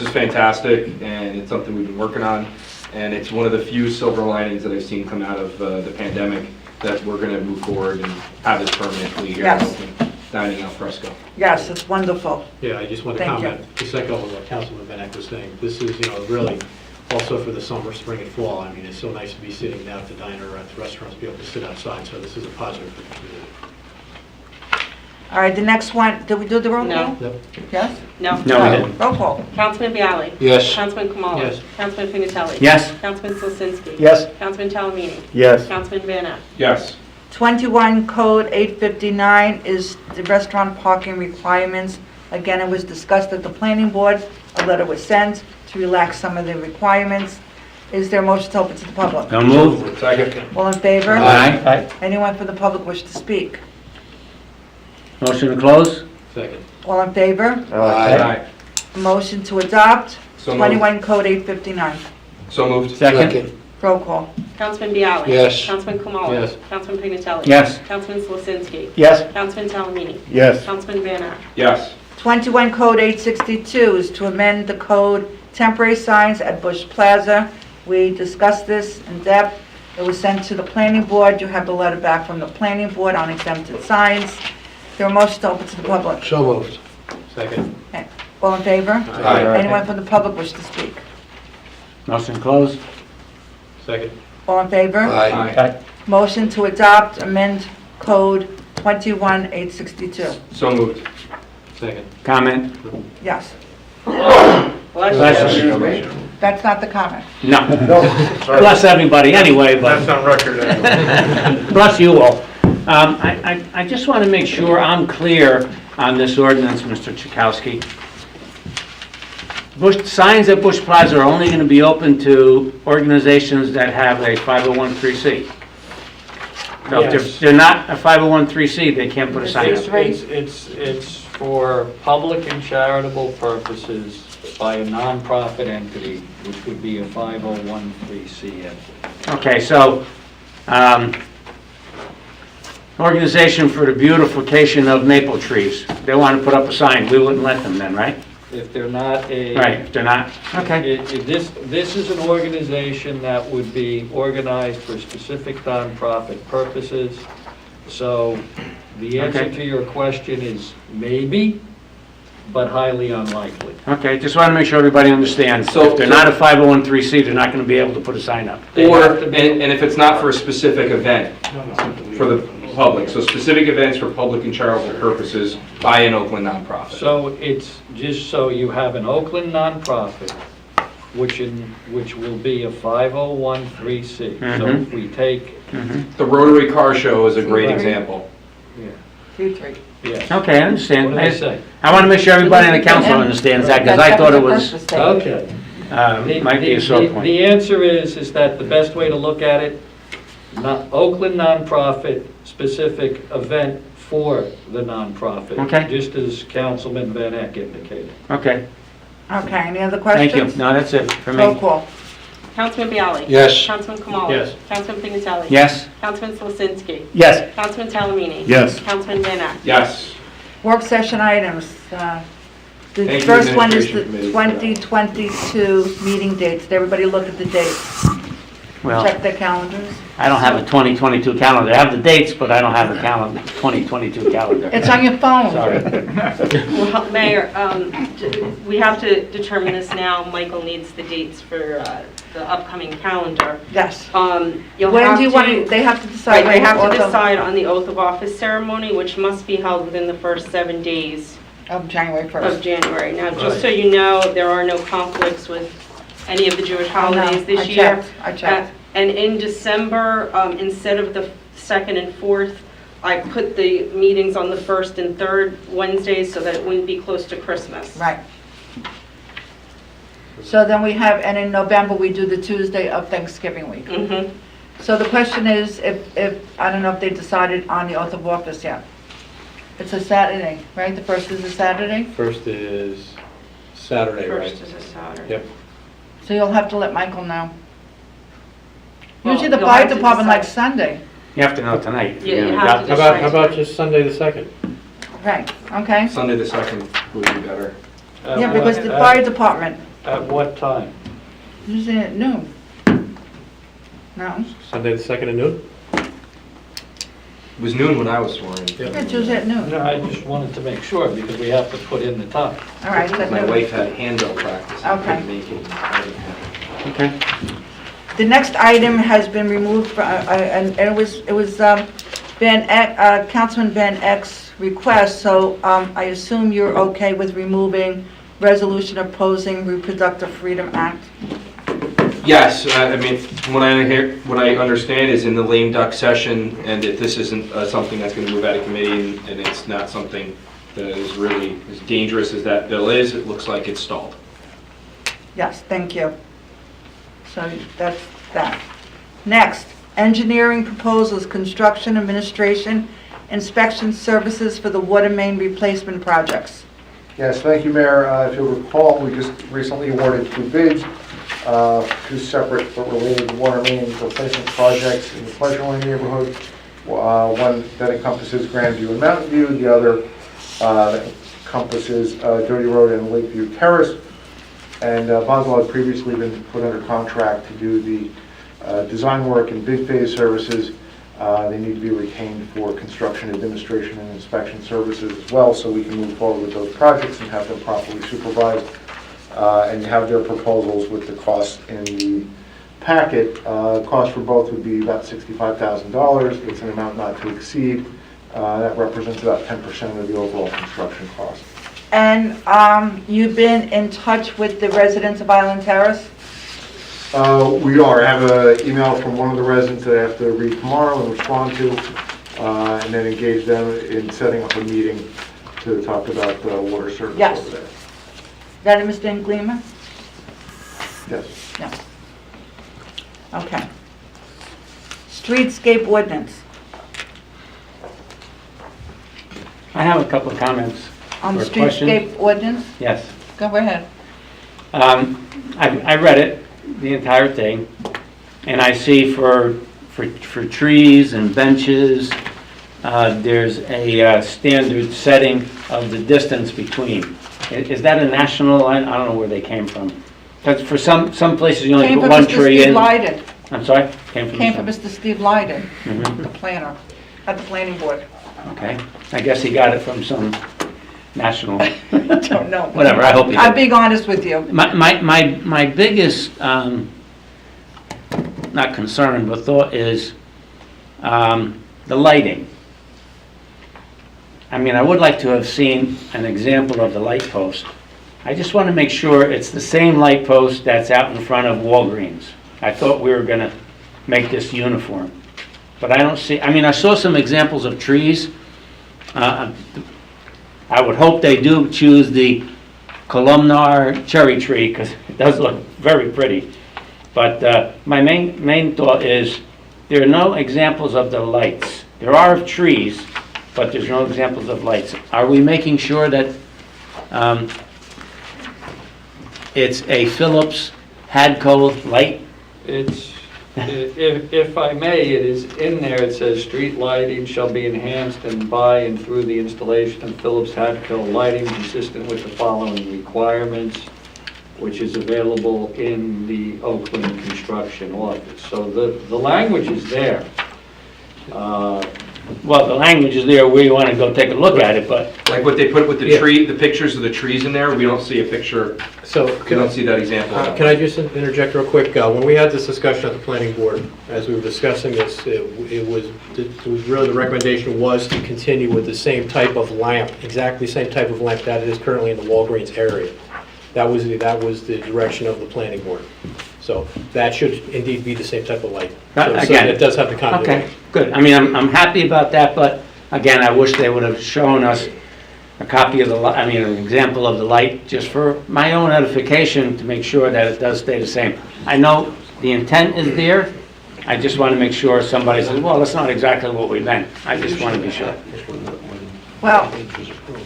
Speaker 11: is fantastic, and it's something we've been working on, and it's one of the few silver linings that I've seen come out of the pandemic, that we're going to move forward and have this permanently here in
Speaker 1: Yes.
Speaker 11: Oakland, dining al fresco.
Speaker 1: Yes, it's wonderful.
Speaker 10: Yeah, I just want to
Speaker 1: Thank you.
Speaker 10: comment, just echo what Councilman Benek was saying. This is, really also for the summer, spring, and fall. I mean, it's so nice to be sitting out at the diner or at the restaurants, be able to sit outside, so this is a positive for the community.
Speaker 1: All right, the next one, did we do the roll call?
Speaker 5: No.
Speaker 1: Yes?
Speaker 5: No.
Speaker 13: No, we didn't.
Speaker 1: Roll call.
Speaker 5: Councilman Bialy.
Speaker 6: Yes.
Speaker 5: Councilman Kamala.
Speaker 10: Yes.
Speaker 5: Councilman Finatelli.
Speaker 13: Yes.
Speaker 5: Councilman Slisinski.
Speaker 7: Yes.
Speaker 5: Councilman Talamini.
Speaker 15: Yes.
Speaker 5: Councilman Van Ack.
Speaker 11: Yes.
Speaker 1: 21 Code 859 is the restaurant parking requirements. Again, it was discussed at the planning board. A letter was sent to relax some of the requirements. Is there a motion to open to the public?
Speaker 13: So moved.
Speaker 11: Second.
Speaker 1: All in favor?
Speaker 13: Aye.
Speaker 1: Anyone from the public wish to speak?
Speaker 13: Motion to close?
Speaker 10: Second.
Speaker 1: All in favor?
Speaker 11: Aye.
Speaker 1: Motion to adopt
Speaker 11: So moved.
Speaker 1: 21 Code 859.
Speaker 11: So moved.
Speaker 13: Second?
Speaker 1: Roll call.
Speaker 5: Councilman Bialy.
Speaker 6: Yes.
Speaker 5: Councilman Kamala.
Speaker 10: Yes.
Speaker 5: Councilman Finatelli.
Speaker 13: Yes.
Speaker 5: Councilman Slisinski.
Speaker 7: Yes.
Speaker 5: Councilman Talamini.
Speaker 15: Yes.
Speaker 5: Councilman Van Ack.
Speaker 11: Yes.
Speaker 1: 21 Code 862 is to amend the code temporary signs at Bush Plaza. We discussed this in depth. It was sent to the planning board. You have the letter back from the planning board on exempted signs. There are motions to open to the public.
Speaker 6: So moved.
Speaker 10: Second.
Speaker 1: All in favor?
Speaker 11: Aye.
Speaker 1: Anyone from the public wish to speak?
Speaker 13: Motion closed?
Speaker 10: Second.
Speaker 1: All in favor?
Speaker 6: Aye.
Speaker 1: Motion to adopt amend code 21862.
Speaker 11: So moved.
Speaker 10: Second.
Speaker 13: Comment?
Speaker 1: Yes.
Speaker 13: Bless you.
Speaker 1: That's not the comment.
Speaker 13: No. Bless everybody anyway, but
Speaker 4: That's on record anyway.
Speaker 13: bless you all. I just want to make sure I'm clear on this ordinance, Mr. Chakowski. Signs at Bush Plaza are only going to be open to organizations that have a 501(c)(3). So if
Speaker 14: Yes.
Speaker 13: they're not a 501(c)(3), they can't put a sign up.
Speaker 14: It's for public and charitable purposes by a nonprofit entity, which would be a 501(c)(3) entity.
Speaker 13: Okay, so, Organization for the Beautification of Maple Trees, they want to put up a sign, we wouldn't let them then, right?
Speaker 14: If they're not a...
Speaker 13: Right, if they're not, okay.
Speaker 14: This is an organization that would be organized for specific nonprofit purposes. So the answer
Speaker 13: Okay.
Speaker 14: to your question is maybe, but highly unlikely.
Speaker 13: Okay, just want to make sure everybody understands.
Speaker 11: So-
Speaker 13: If they're not a 501(c), they're not going to be able to put a sign up.
Speaker 11: Or, and if it's not for a specific event, for the public, so specific events for public and charitable purposes by an Oakland nonprofit.
Speaker 14: So it's just so you have an Oakland nonprofit, which will be a 501(c). So if we take,
Speaker 11: The Rotary Car Show is a great example.
Speaker 1: Q3.
Speaker 14: yes.
Speaker 13: Okay, I understand.
Speaker 14: What did I say?
Speaker 13: I want to make sure everybody in the council understands that, because I thought it was,
Speaker 14: Okay.
Speaker 13: might be a sore point.
Speaker 14: The answer is that the best way to look at it, Oakland nonprofit, specific event for the nonprofit.
Speaker 13: Okay.
Speaker 14: Just as Councilman Van Eck indicated.
Speaker 13: Okay,
Speaker 1: Okay, any other
Speaker 13: thank you.
Speaker 1: questions?
Speaker 13: No, that's it for
Speaker 1: Roll
Speaker 13: me.
Speaker 1: call.
Speaker 5: Councilman Bialy.
Speaker 6: Yes.
Speaker 5: Councilman Kamala.
Speaker 10: Yes.
Speaker 5: Councilman Finatelli.
Speaker 13: Yes?
Speaker 5: Councilman Slisinski.
Speaker 7: Yes.
Speaker 5: Councilman Talamini.
Speaker 15: Yes.
Speaker 5: Councilman Van Ack.
Speaker 11: Yes.
Speaker 1: Work session items. The
Speaker 11: Thank you,
Speaker 1: first one is the
Speaker 11: Administration Committee, for that.
Speaker 1: 2022 meeting dates. Did everybody look at the dates?
Speaker 13: Well,
Speaker 1: Check their calendars.
Speaker 13: I don't have a 2022 calendar. I have the dates, but I don't have a calendar, 2022 calendar.
Speaker 1: It's on your phone.
Speaker 13: Sorry.
Speaker 5: Well, Mayor, we have to determine this now. Michael needs the dates for the upcoming calendar.
Speaker 1: Yes.
Speaker 5: You'll
Speaker 1: When
Speaker 5: have
Speaker 1: do you want, they have to decide.
Speaker 5: Right, they have to
Speaker 1: also-
Speaker 5: decide on the oath of office ceremony, which must be held within the first 7 days
Speaker 1: Of January
Speaker 5: of
Speaker 1: 1st.
Speaker 5: January. Now, just so you know, there are no conflicts with any of the Jewish holidays this year.
Speaker 1: I checked.
Speaker 5: And in December, instead of the 2nd and 4th, I put the meetings on the first and third Wednesdays so that it wouldn't be close to Christmas.
Speaker 1: Right. So then we have, and in November, we do the Tuesday of Thanksgiving week.
Speaker 5: Mhm.
Speaker 1: So the question is, if, I don't know if they decided on the oath of office yet. It's a Saturday, right? The first is a Saturday?
Speaker 10: First is Saturday, right?
Speaker 5: First is a Saturday.
Speaker 10: Yep.
Speaker 1: So you'll have to let Michael know.
Speaker 5: Well,
Speaker 1: Usually the
Speaker 5: you'll
Speaker 1: fire
Speaker 5: have to
Speaker 1: department
Speaker 5: decide.
Speaker 1: likes Sunday.
Speaker 13: You have to know tonight.
Speaker 5: Yeah, you
Speaker 13: know,
Speaker 5: have to
Speaker 10: How about just Sunday the 2nd?
Speaker 1: Right, okay?
Speaker 11: Sunday the 2nd would be better.
Speaker 1: Yeah, because the fire department,
Speaker 14: At what time?
Speaker 1: usually at noon. No,
Speaker 10: Sunday the 2nd at noon?
Speaker 11: It was noon when I was sworn in.
Speaker 1: it's usually at noon.
Speaker 14: No, I just wanted to make sure because we have to put in the time.
Speaker 1: All right, it's at
Speaker 11: My
Speaker 1: noon.
Speaker 11: wife had handbell practice. and
Speaker 1: Okay.
Speaker 11: couldn't make it. I didn't have it.
Speaker 13: Okay.
Speaker 1: The next item has been removed, and it was Councilman Van Eck's request, so I assume you're okay with removing resolution opposing Reproductive Freedom Act?
Speaker 11: Yes, I mean, from what I understand is in the lame duck session, and if this isn't something that's going to move out of committee, and it's not something that is really as dangerous as that bill is, it looks like it's stalled.
Speaker 1: Yes, thank you. So that's that. Next, engineering proposals, construction administration, inspection services for the water main replacement projects.
Speaker 9: Yes, thank you, Mayor. If you'll recall, we just recently awarded 2 bids, 2 separate but related water main replacement projects in the Pleasure Lane neighborhood. One that encompasses Grandview and Mountain View, the other that encompasses Dirty Road and Lakeview Terrace. And Boswell had previously been put under contract to do the design work and bid phase services. They need to be retained for construction administration and inspection services as well, so we can move forward with those projects and have them properly supervised. And you have their proposals with the cost in the packet. Cost for both would be about $65,000. It's an amount not to exceed. That represents about 10% of the overall construction cost.
Speaker 1: And you've been in touch with the residents of Island Terrace?
Speaker 9: We are. I have an email from one of the residents that I have to read tomorrow and respond to, and then engage them in setting up a meeting to talk about water service
Speaker 1: Yes.
Speaker 9: over there.
Speaker 1: Is that it, Mr. Englima?
Speaker 9: Yes.
Speaker 1: No. Okay. Streetscape Ordinance.
Speaker 13: I have a couple of comments.
Speaker 1: On the
Speaker 13: or questions.
Speaker 1: Streetscape Ordinance?
Speaker 13: Yes.
Speaker 1: Go ahead.
Speaker 13: I read it, the entire thing, and I see for trees and benches, there's a standard setting of the distance between. Is that a national line? I don't know where they came from. Because for some places you only
Speaker 1: Came
Speaker 13: put
Speaker 1: from
Speaker 13: one
Speaker 1: Mr.
Speaker 13: tree
Speaker 1: Steve
Speaker 13: in.
Speaker 1: Lyden.
Speaker 13: I'm sorry? Came from
Speaker 1: Mr. Steve Lyden,
Speaker 13: Mhm.
Speaker 1: the planner, at the planning board.
Speaker 13: Okay. I guess he got it from some national,
Speaker 1: Don't know.
Speaker 13: whatever, I hope he
Speaker 1: I'm
Speaker 13: did.
Speaker 1: being honest with you.
Speaker 13: My biggest, not concern, but thought is the lighting. I mean, I would like to have seen an example of the light post. I just want to make sure it's the same light post that's out in front of Walgreens. I thought we were going to make this uniform. But I don't see, I mean, I saw some examples of trees. I would hope they do choose the columnar cherry tree because it does look very pretty. But my main thought is there are no examples of the lights. There are of trees, but there's no examples of lights. Are we making sure that it's a Philips Hadco light?
Speaker 14: It's, if I may, it is in there, it says, "Street lighting shall be enhanced and by and through the installation of Philips Hadco lighting consistent with the following requirements, which is available in the Oakland construction office." So the language is there.
Speaker 13: Well, the language is there where you want to go take a look at it, but
Speaker 11: Like what they put with the
Speaker 10: Yeah.
Speaker 11: tree, the pictures of the trees in there, we don't see a picture,
Speaker 10: So
Speaker 11: we don't see that example.
Speaker 10: Can I just interject real quick? When we had this discussion at the planning board, as we were discussing this, it was really, the recommendation was to continue with the same type of lamp, exactly same type of lamp that is currently in the Walgreens area. That was the direction of the planning board. So that should indeed be the same type of light. So
Speaker 13: Again,
Speaker 10: it does have the continuity.
Speaker 13: okay, good. I mean, I'm happy about that, but Again, I wish they would have shown us a copy of the, an example of the light, just for my own edification, to make sure that it does stay the same. I know the intent is there, I just want to make sure somebody says, well, that's not exactly what we meant. I just want to be sure.
Speaker 1: Well,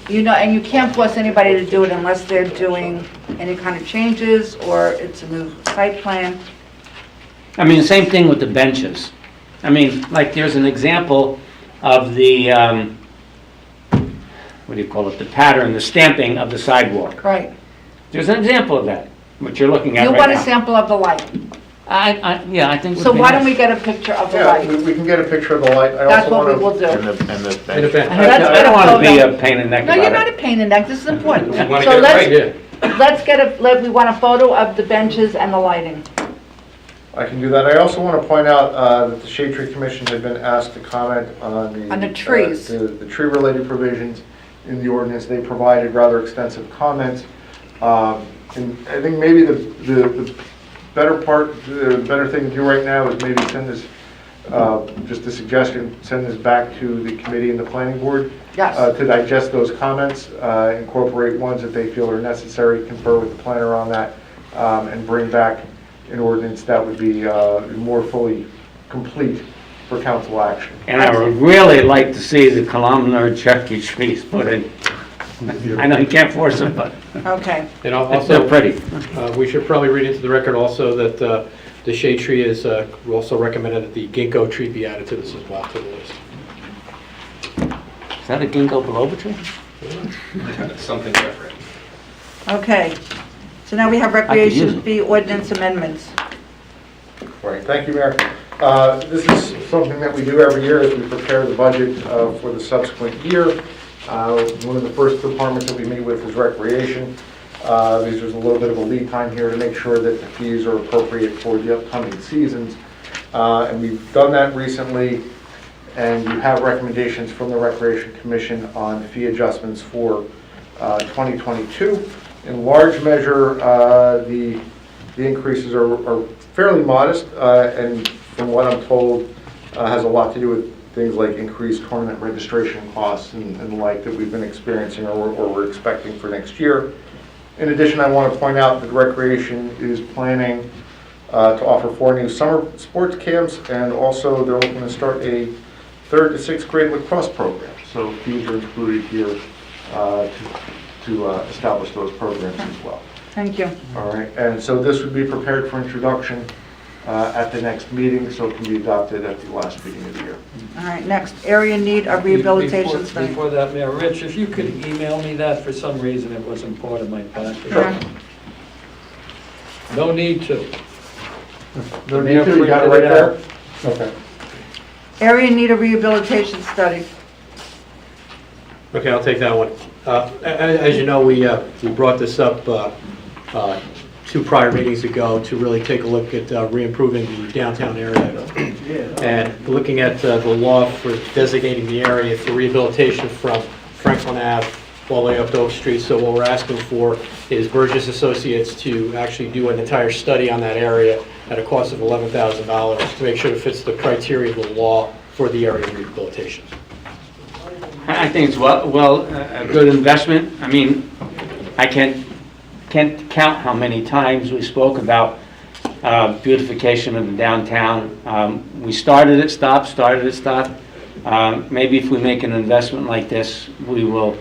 Speaker 1: and you can't force anybody to do it unless they're doing any kind of changes, or it's a new site plan.
Speaker 13: Same thing with the benches. Like there's an example of the, what do you call it, the pattern, the stamping of the sidewalk.
Speaker 1: Right.
Speaker 13: There's an example of that, what you're looking at
Speaker 1: You
Speaker 13: right
Speaker 1: want a
Speaker 13: now.
Speaker 1: sample of the light.
Speaker 13: Yeah, I think.
Speaker 1: So why don't we get a picture of the
Speaker 9: Yeah,
Speaker 1: light?
Speaker 9: we can get a picture of the light. I
Speaker 1: That's
Speaker 9: also
Speaker 1: what we
Speaker 9: wanna-
Speaker 1: will do.
Speaker 15: And the
Speaker 10: In the
Speaker 15: bench.
Speaker 10: bench.
Speaker 13: I don't want to be a pain in the neck
Speaker 1: No,
Speaker 13: about
Speaker 1: you're not
Speaker 13: it.
Speaker 1: a pain in the neck, this is important.
Speaker 11: You wanna
Speaker 1: So
Speaker 11: get it right?
Speaker 1: let's we want a photo of the benches and the lighting.
Speaker 9: I can do that. I also want to point out that the Shade Tree Commission had been asked to comment on
Speaker 1: On the trees.
Speaker 9: The tree-related provisions in the ordinance. They provided rather extensive comments. And I think maybe the better thing to do right now is maybe send this, just a suggestion, send this back to the committee and the planning board.
Speaker 1: Yes.
Speaker 9: To digest those comments, incorporate ones that they feel are necessary, confer with the planner on that, and bring back an ordinance that would be more fully complete for council action.
Speaker 13: And I would really like to see the columnar cherry trees put in. I know you can't force them, but
Speaker 1: Okay.
Speaker 10: And
Speaker 13: they're
Speaker 10: also,
Speaker 13: pretty.
Speaker 10: we should probably read into the record also that the shade tree is also recommended that the ginkgo tree be added to this as well, to the list.
Speaker 13: Is that a ginkgo biloba tree?
Speaker 11: Something different.
Speaker 1: Okay. So now we have
Speaker 13: use
Speaker 1: recreation
Speaker 13: it.
Speaker 1: fee ordinance amendments.
Speaker 9: Right, thank you, Mayor. This is something that we do every year as we prepare the budget for the subsequent year. One of the first departments that we meet with is recreation. Because there's a little bit of a lead time here to make sure that the fees are appropriate for the upcoming seasons. And we've done that recently, and you have recommendations from the Recreation Commission on fee adjustments for 2022. In large measure, the increases are fairly modest, and from what I'm told, has a lot to do with things like increased tournament registration costs and the like that we've been experiencing or we're expecting for next year. In addition, I want to point out that Recreation is planning to offer 4 new summer sports camps, and also they're looking to start a 3rd to 6th grade lacrosse program. So fees are included here to establish those programs as well.
Speaker 1: Thank you.
Speaker 9: All right, and so this would be prepared for introduction at the next meeting, so it can be adopted at the last meeting of the year.
Speaker 1: All right, next, area need of rehabilitation study.
Speaker 14: Before that, Mayor, Rich, if you could email me that, for some reason it wasn't part of my package.
Speaker 1: Sure.
Speaker 14: No need to.
Speaker 9: No need to, you got it right there? Okay.
Speaker 1: Area need of rehabilitation study.
Speaker 10: Okay, I'll take that one. As you know, we brought this up 2 prior meetings ago to really take a look at re-improving the downtown area. And looking at the law for designating the area for rehabilitation from Franklin Ave all the way up to Oak Street. So what we're asking for is Burgess Associates to actually do an entire study on that area at a cost of $11,000 to make sure it fits the criteria of the law for the area of rehabilitation.
Speaker 13: I think it's a good investment. I can't count how many times we spoke about beautification of the downtown. We started it, stopped. Maybe if we make an investment like this, we will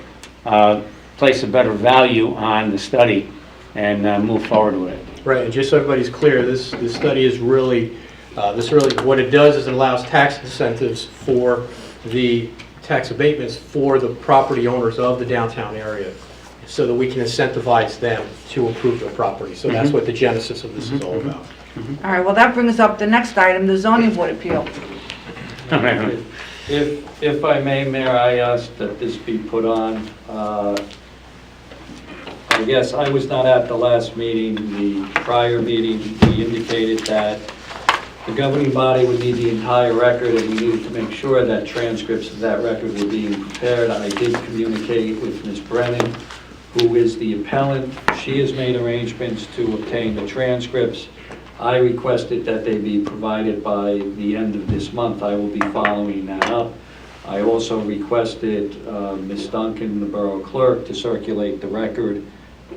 Speaker 13: place a better value on the study and move forward with it.
Speaker 10: Right, and just so everybody's clear, this study is really, what it does is it allows tax incentives for the tax abatements for the property owners of the downtown area, so that we can incentivize them to improve their property. So that's what the genesis of this is all about.
Speaker 1: All right, well, that brings up the next item, the zoning board appeal.
Speaker 14: If I may, Mayor, I asked that this be put on. I guess I was not at the last meeting. The prior meeting, we indicated that the governing body would need the entire record, and we needed to make sure that transcripts of that record were being prepared. I did communicate with Ms. Brennan, who is the appellant. She has made arrangements to obtain the transcripts. I requested that they be provided by the end of this month. I will be following that up. I also requested Ms. Duncan, the Borough Clerk, to circulate the record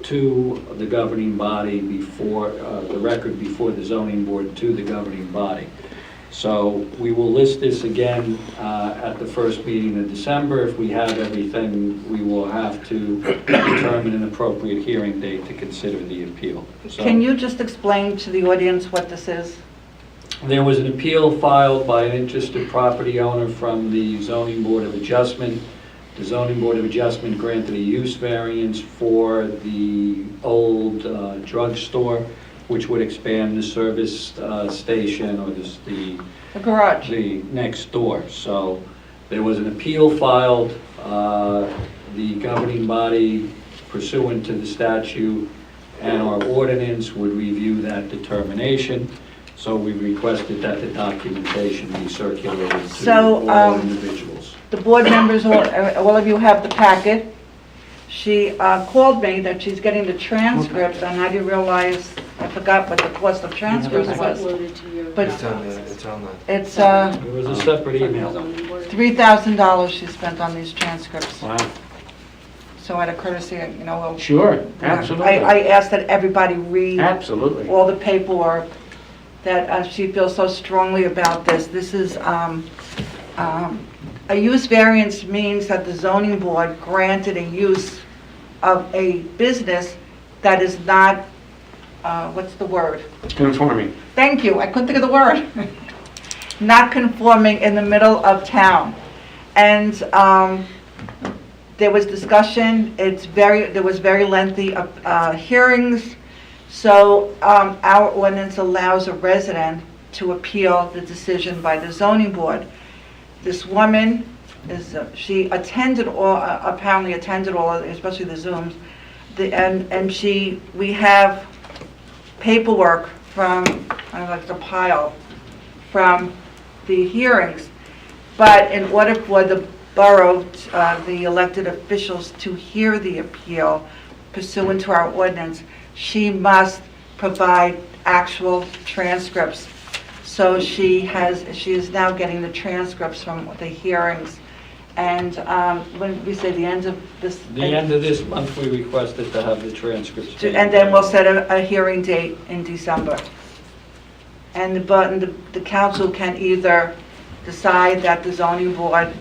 Speaker 14: to the governing body before, the record before the zoning board to the governing body. So we will list this again at the first meeting in December. If we have everything, we will have to determine an appropriate hearing date to consider the appeal. So
Speaker 1: Can you just explain to the audience what this is?
Speaker 14: there was an appeal filed by an interested property owner from the Zoning Board of Adjustment. The Zoning Board of Adjustment granted a use variance for the old drugstore, which would expand the service station or the
Speaker 1: garage.
Speaker 14: The next door. So there was an appeal filed. The governing body, pursuant to the statute and our ordinance, would review that determination. So we requested that the documentation be circulated to all individuals.
Speaker 1: The board members, all of you have the packet. She called me that she's getting the transcripts, and I didn't realize, I forgot what the cost of transcripts was. But
Speaker 11: It's on the.
Speaker 1: it's
Speaker 14: There was a separate email.
Speaker 1: $3,000 she spent on these transcripts.
Speaker 13: Wow.
Speaker 1: So out of courtesy, you know, we'll...
Speaker 13: Sure, absolutely.
Speaker 1: I asked that everybody read
Speaker 13: Absolutely.
Speaker 1: all the paperwork, that she feels so strongly about this. This is, a use variance means that the zoning board granted a use of a business that is not, what's the word?
Speaker 13: Conforming.
Speaker 1: Thank you, I couldn't think of the word. Not conforming in the middle of town. And there was discussion, there was very lengthy hearings. So our ordinance allows a resident to appeal the decision by the zoning board. This woman she attended apparently attended all, especially the Zooms, and we have paperwork from, I don't know, like the pile, from the hearings. But in order for the borough, the elected officials to hear the appeal pursuant to our ordinance, she must provide actual transcripts. So she is now getting the transcripts from the hearings. And when we say the end of this...
Speaker 14: The end of this month, we requested to have the transcripts.
Speaker 1: And then we'll set a hearing date in December. And the council can either decide that the zoning board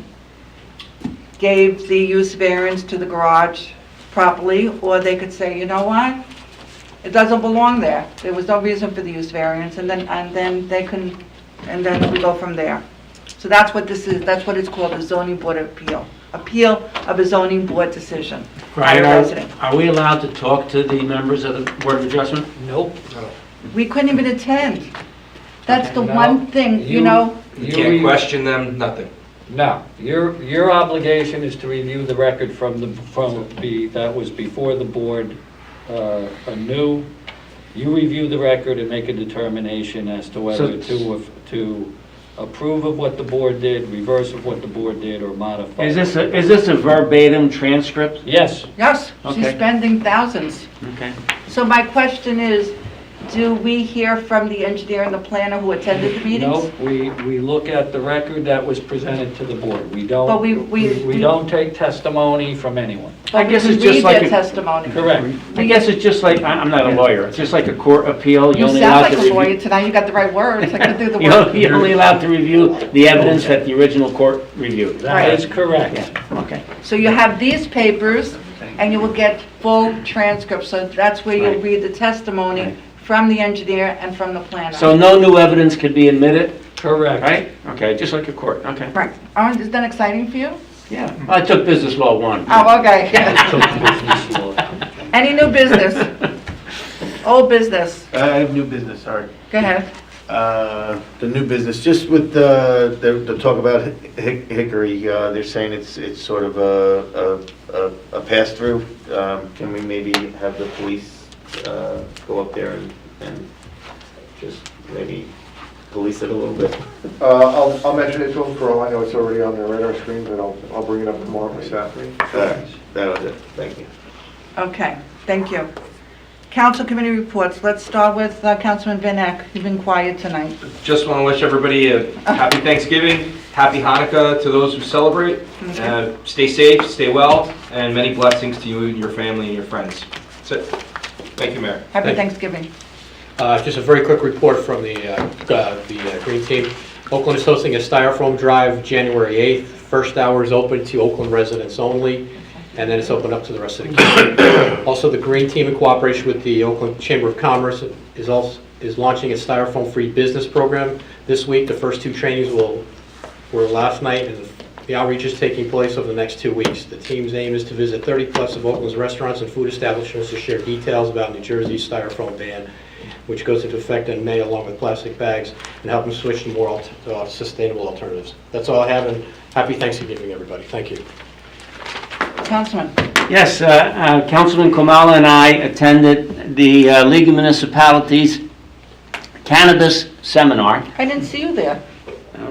Speaker 1: gave the use variance to the garage properly, or they could say, you know what? It doesn't belong there. There was no reason for the use variance, and then we go from there. So that's what this is. That's what it's called, a zoning board appeal. Appeal of a zoning board decision. by a resident.
Speaker 13: Are we allowed to talk to the members of the Board of Adjustment?
Speaker 14: Nope.
Speaker 1: We couldn't even attend. That's the
Speaker 14: No.
Speaker 1: one thing, you know.
Speaker 11: You can't question them, nothing.
Speaker 14: No, your obligation is to review the record that was before the board anew. You review the record and make a determination as to whether to approve of what the board did, reverse of what the board did, or modify.
Speaker 13: Is this a verbatim transcript?
Speaker 14: Yes.
Speaker 1: Yes, she's
Speaker 13: Okay.
Speaker 1: spending thousands.
Speaker 13: Okay.
Speaker 1: So my question is, do we hear from the engineer and the planner who attended the meetings?
Speaker 14: No, we look at the record that was presented to the board. We don't,
Speaker 1: But
Speaker 14: we don't take testimony from anyone.
Speaker 1: But
Speaker 13: I guess
Speaker 1: we
Speaker 13: it's just
Speaker 1: read
Speaker 13: like
Speaker 1: their
Speaker 13: a-
Speaker 1: testimony.
Speaker 14: Correct.
Speaker 13: I guess it's just like, I'm not a lawyer, it's just like a court appeal.
Speaker 1: You
Speaker 13: only
Speaker 1: sound
Speaker 13: allowed
Speaker 1: like
Speaker 13: to
Speaker 1: a
Speaker 13: review-
Speaker 1: lawyer tonight, you got the right words, I can do the
Speaker 13: You're only
Speaker 1: work.
Speaker 13: allowed to review the evidence that the original court reviewed.
Speaker 14: That is correct.
Speaker 13: Yeah, okay.
Speaker 1: So you have these papers, and you will get full transcripts, so that's where you'll
Speaker 13: Right.
Speaker 1: read the testimony
Speaker 13: Right.
Speaker 1: from the engineer and from the planner.
Speaker 13: So no new evidence could be admitted,
Speaker 14: Correct.
Speaker 13: right? Okay, just like a court, okay.
Speaker 1: Right, is that exciting for you?
Speaker 13: Yeah, I took business law 1.
Speaker 1: Oh, okay.
Speaker 14: Business law.
Speaker 1: Any new business? Old business?
Speaker 15: I have new business, sorry.
Speaker 1: Go ahead.
Speaker 15: The new business, just with the talk about Hickory, they're saying it's sort of a pass-through. Can we maybe have the police go up there and just maybe police it a little bit?
Speaker 9: I'll mention it to them. For all I know, it's already on their radar screen, but I'll bring it up tomorrow myself.
Speaker 15: That was it, thank you.
Speaker 1: Okay, thank you. Council committee reports. Let's start with Councilman Van Eck. You've been quiet tonight.
Speaker 11: Just want to wish everybody a happy Thanksgiving. Happy Hanukkah to those who celebrate. Stay safe, stay well, and many blessings to you and your family and your friends. That's it. Thank you, Mayor.
Speaker 1: Happy Thanksgiving.
Speaker 10: Just a very quick report from the Green Team. Oakland is hosting a Styrofoam Drive January 8th. First hour is open to Oakland residents only, and then it's open up to the rest of the community. Also, the Green Team, in cooperation with the Oakland Chamber of Commerce, is launching a Styrofoam-free business program this week. The first 2 trainings were last night, and the outreach is taking place over the next 2 weeks. The team's aim is to visit 30+ of Oakland's restaurants and food establishments to share details about New Jersey's Styrofoam ban, which goes into effect in May along with plastic bags, and help them switch to more sustainable alternatives. That's all I have, and happy Thanksgiving, everybody. Thank you.
Speaker 1: Councilman.
Speaker 13: Yes, Councilman Kamala and I attended the League of Municipalities Cannabis Seminar.
Speaker 1: I didn't see you there.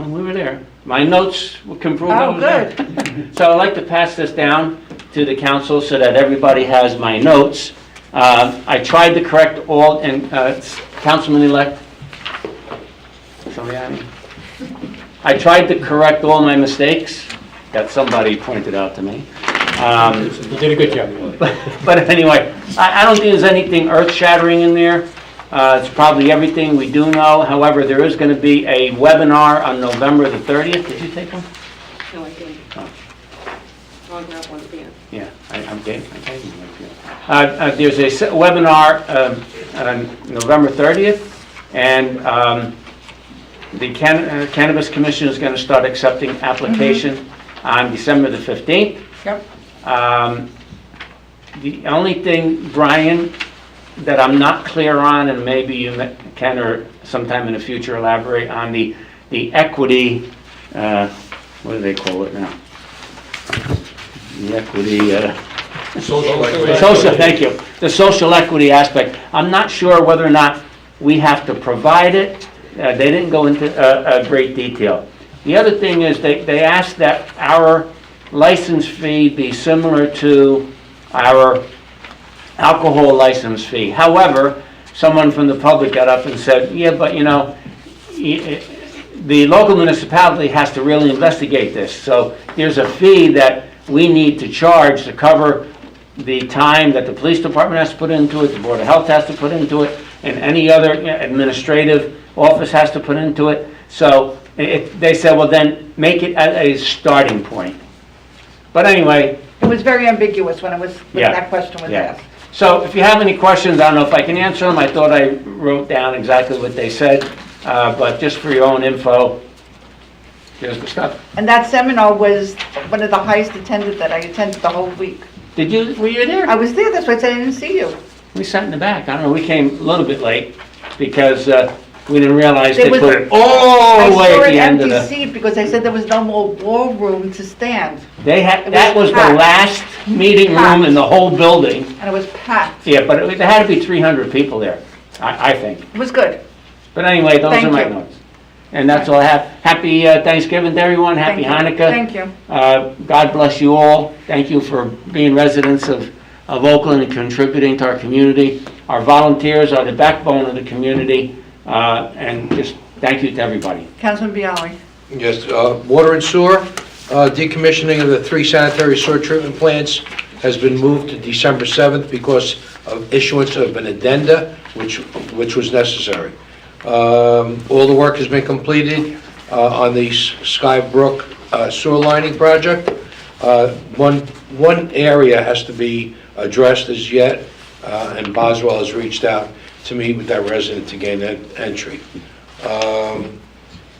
Speaker 13: We were there. My notes can prove I
Speaker 1: Oh,
Speaker 13: was there.
Speaker 1: good.
Speaker 13: So I'd like to pass this down to the council so that everybody has my notes. I tried to correct all, and Councilman-elect Soliani, I tried to correct all my mistakes that somebody pointed out to me.
Speaker 10: You did a good job.
Speaker 13: But anyway, I don't think there's anything earth-shattering in there. It's probably everything we do know. However, there is going to be a webinar on November the 30th. Did you take one?
Speaker 5: No, I didn't.
Speaker 13: Oh.
Speaker 5: I'll grab one for you.
Speaker 13: Yeah, I'm getting there's a webinar on November 30th, and the Cannabis Commission is going to start accepting application on December the 15th.
Speaker 1: Yep.
Speaker 13: The only thing, Brian, that I'm not clear on, and maybe you can or sometime in the future elaborate on the equity, what do they call it now? The equity, social, thank you. The social equity aspect. I'm not sure whether or not we have to provide it. They didn't go into great detail. The other thing is they asked that our license fee be similar to our alcohol license fee. However, someone from the public got up and said, yeah, but you know, the local municipality has to really investigate this. So there's a fee that we need to charge to cover the time that the police department has to put into it, the Board of Health has to put into it, and any other administrative office has to put into it. So they said, well, then make it as a starting point. But anyway.
Speaker 1: It was very ambiguous when that question was asked.
Speaker 13: So if you have any questions, I don't know if I can answer them. I thought I wrote down exactly what they said, but just for your own info, here's the stuff.
Speaker 1: And that seminar was one of the highest attended that I attended the whole week.
Speaker 13: Were you there?
Speaker 1: I was there, that's why I said I didn't see you.
Speaker 13: We sat in the back. I don't know, we came a little bit late because we didn't realize they
Speaker 1: There was-
Speaker 13: put it all the way at the end of
Speaker 1: I saw an
Speaker 13: the...
Speaker 1: empty seat because they said there was no more ballroom to stand.
Speaker 13: That was the
Speaker 1: packed.
Speaker 13: last meeting room in the whole building.
Speaker 1: And it was packed.
Speaker 13: Yeah, but there had to be 300 people there, I think.
Speaker 1: It was good.
Speaker 13: But anyway, those
Speaker 1: Thank
Speaker 13: are my
Speaker 1: you.
Speaker 13: notes. And that's all I have. Happy Thanksgiving to everyone. Happy
Speaker 1: Thank you.
Speaker 13: Hanukkah.
Speaker 1: Thank you.
Speaker 13: God bless you all. Thank you for being residents of Oakland and contributing to our community. Our volunteers are the backbone of the community. And just thank you to everybody.
Speaker 1: Councilman Bialy.
Speaker 16: Yes, water and sewer, decommissioning of the 3 sanitary sewer treatment plants has been moved to December 7th because of issuance of an addenda, which was necessary. All the work has been completed on the Skybrook sewer lining project. One area has to be addressed as yet, and Boswell has reached out to meet with that resident to gain that entry.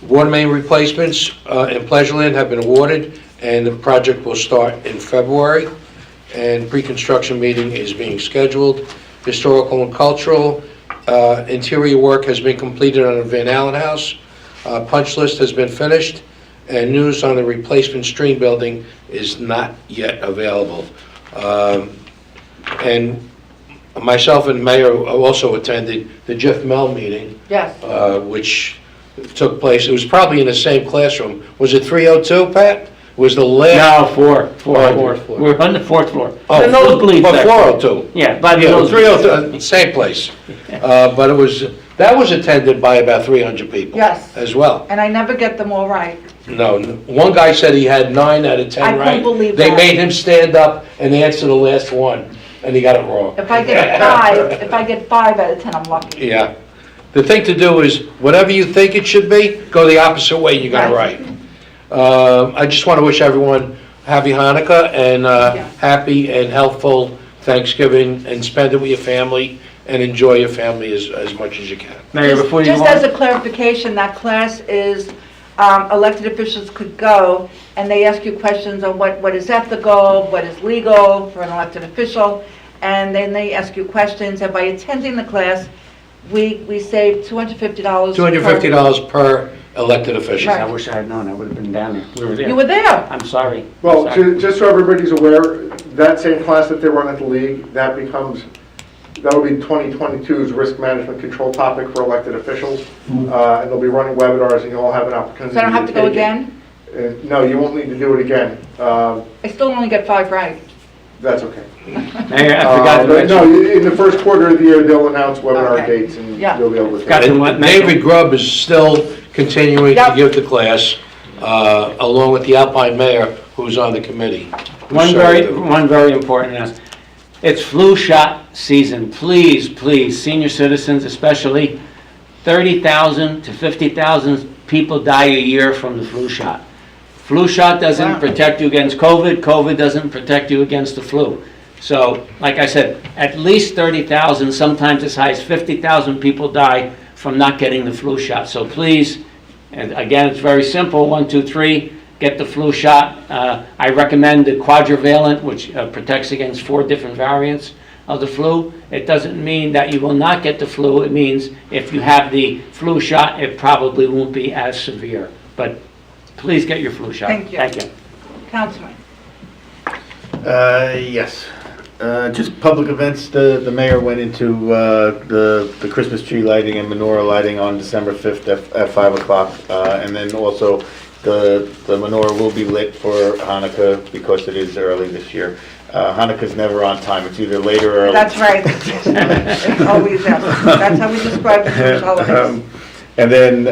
Speaker 16: Water main replacements in Pleasureland have been awarded, and the project will start in February, and pre-construction meeting is being scheduled. Historical and cultural, interior work has been completed on the Van Allen House. Punch list has been finished, and news on the replacement stream building is not yet available. And myself and Mayor also attended the Jeff Mell meeting.
Speaker 1: Yes.
Speaker 16: Which took place, it was probably in the same classroom. Was it 302, Pat? Was the last?
Speaker 13: No, fourth floor. We're on the 4th floor.
Speaker 16: Oh,
Speaker 13: Nosebleed
Speaker 16: but
Speaker 13: section.
Speaker 16: 402.
Speaker 13: Yeah, by the
Speaker 16: Yeah,
Speaker 13: nosebleed
Speaker 16: 302, same place. But that was attended by about 300 people.
Speaker 1: Yes.
Speaker 16: As well.
Speaker 1: And I never get them all right.
Speaker 16: No, one guy said he had 9 out of 10
Speaker 1: I
Speaker 16: right.
Speaker 1: couldn't believe
Speaker 16: They
Speaker 1: that.
Speaker 16: made him stand up and answer the last one, and he got it wrong.
Speaker 1: If I get 5 out of 10, I'm lucky.
Speaker 16: Yeah. The thing to do is, whatever you think it should be, go the opposite way, you got it right. I just want to wish everyone happy Hanukkah and happy and healthful Thanksgiving, and spend it with your family and enjoy your family as much as you can.
Speaker 13: Mayor, before you
Speaker 1: Just
Speaker 13: go
Speaker 1: as
Speaker 13: on,
Speaker 1: a clarification, that class is, elected officials could go, and they ask you questions on what is ethical, what is legal for an elected official, and then they ask you questions, and by attending the class, we save $250.
Speaker 16: $250 per elected official.
Speaker 1: Right.
Speaker 13: I wish I had known, I would have been down there. We were there.
Speaker 1: You were there.
Speaker 13: I'm sorry.
Speaker 9: Well,
Speaker 13: I'm sorry.
Speaker 9: just so everybody's aware, that same class that they run at the league, that'll be 2022's risk management control topic for elected officials. And they'll be running webinars, and you'll all have an opportunity
Speaker 1: So I don't have to go
Speaker 9: take it.
Speaker 1: again?
Speaker 9: No, you won't need to do it again.
Speaker 1: I still only get 5 right.
Speaker 9: That's okay.
Speaker 13: Mayor, I forgot to
Speaker 9: But no,
Speaker 13: mention,
Speaker 9: in the first quarter of the year, they'll announce webinar
Speaker 1: Okay.
Speaker 9: dates, and
Speaker 1: Yeah.
Speaker 9: you'll be able to
Speaker 13: Got
Speaker 9: take
Speaker 13: to
Speaker 9: it.
Speaker 13: mention-
Speaker 16: David Grubb is still continuing to
Speaker 1: Yep.
Speaker 16: give the class, along with the Alpine mayor, who's on the committee.
Speaker 13: one very important announcement. It's flu shot season. Please, please, senior citizens especially, 30,000 to 50,000 people die a year from the flu shot. Flu shot doesn't protect you against COVID. COVID doesn't protect you against the flu. So, like I said, at least 30,000, sometimes as high as 50,000 people die from not getting the flu shot. So please, and again, it's very simple, 1, 2, 3, get the flu shot. I recommend the quadrivalent, which protects against 4 different variants of the flu. It doesn't mean that you will not get the flu. It means if you have the flu shot, it probably won't be as severe. But please get your flu shot.
Speaker 1: Thank you.
Speaker 13: Thank you.
Speaker 1: Councilman.
Speaker 15: Yes. Just public events, the mayor went into the Christmas tree lighting and menorah lighting on December 5th at 5 o'clock. And then also the menorah will be lit for Hanukkah because it is early this year. Hanukkah's never on time, it's either late or early.
Speaker 1: That's right. It's always that. That's how we describe the Jewish holidays.
Speaker 15: And then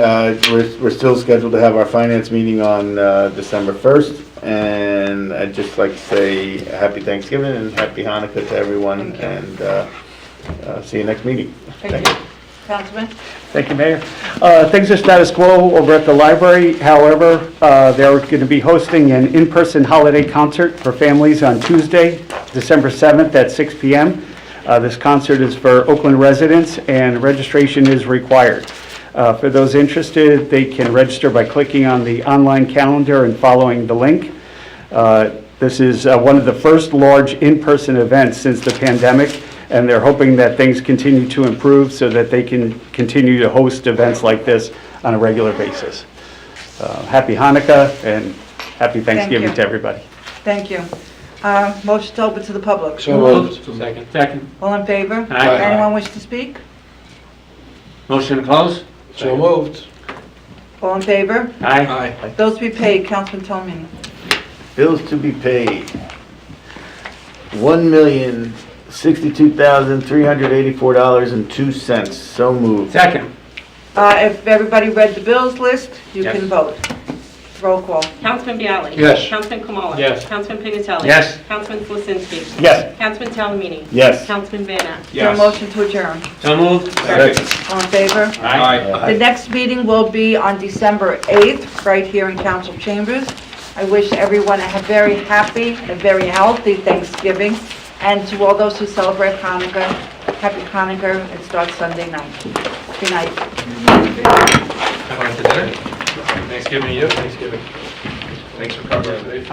Speaker 15: we're still scheduled to have our finance meeting on December 1st. And I'd just like to say happy Thanksgiving and happy Hanukkah to everyone, and see you next meeting.
Speaker 1: Thank you. Councilman?
Speaker 7: Thank you, Mayor. Things are status quo over at the library. However, they're going to be hosting an in-person holiday concert for families on Tuesday, December 7th at 6 p.m. This concert is for Oakland residents, and registration is required. For those interested, they can register by clicking on the online calendar and following the link. This is one of the first large in-person events since the pandemic, and they're hoping that things continue to improve so that they can continue to host events like this on a regular basis. Happy Hanukkah and happy Thanksgiving
Speaker 1: you.
Speaker 7: to everybody.
Speaker 1: Thank you. Motion to open to the public.
Speaker 16: So moved.
Speaker 13: Second.
Speaker 1: All in favor?
Speaker 13: Aye.
Speaker 1: Anyone wish to speak?
Speaker 13: Motion to close?
Speaker 16: So moved.
Speaker 1: All in favor?
Speaker 13: Aye.
Speaker 1: Those to be paid, Councilman Tomini.
Speaker 15: Bills to be paid. $1,062,384.02. So moved.
Speaker 13: Second.
Speaker 1: If everybody read the bills list, you
Speaker 13: Yes.
Speaker 1: can vote. Roll call.
Speaker 5: Councilman Bialy.
Speaker 16: Yes.
Speaker 5: Councilman Kamala.
Speaker 13: Yes.
Speaker 5: Councilman Pignatelli.
Speaker 13: Yes.
Speaker 5: Councilman Flisinski.
Speaker 7: Yes.
Speaker 5: Councilman Talamini.
Speaker 15: Yes.
Speaker 5: Councilman Van Ness.
Speaker 1: Is there a motion to adjourn?
Speaker 13: So moved?
Speaker 15: Second.
Speaker 1: All in favor?
Speaker 13: Aye.
Speaker 1: The next meeting will be on December 8th, right here in council chambers. I wish everyone a very happy and very healthy Thanksgiving, and to all those who celebrate Hanukkah, happy Hanukkah. It starts Sunday night. Good night.
Speaker 11: Thanksgiving to you. Thanksgiving. Thanks for covering it.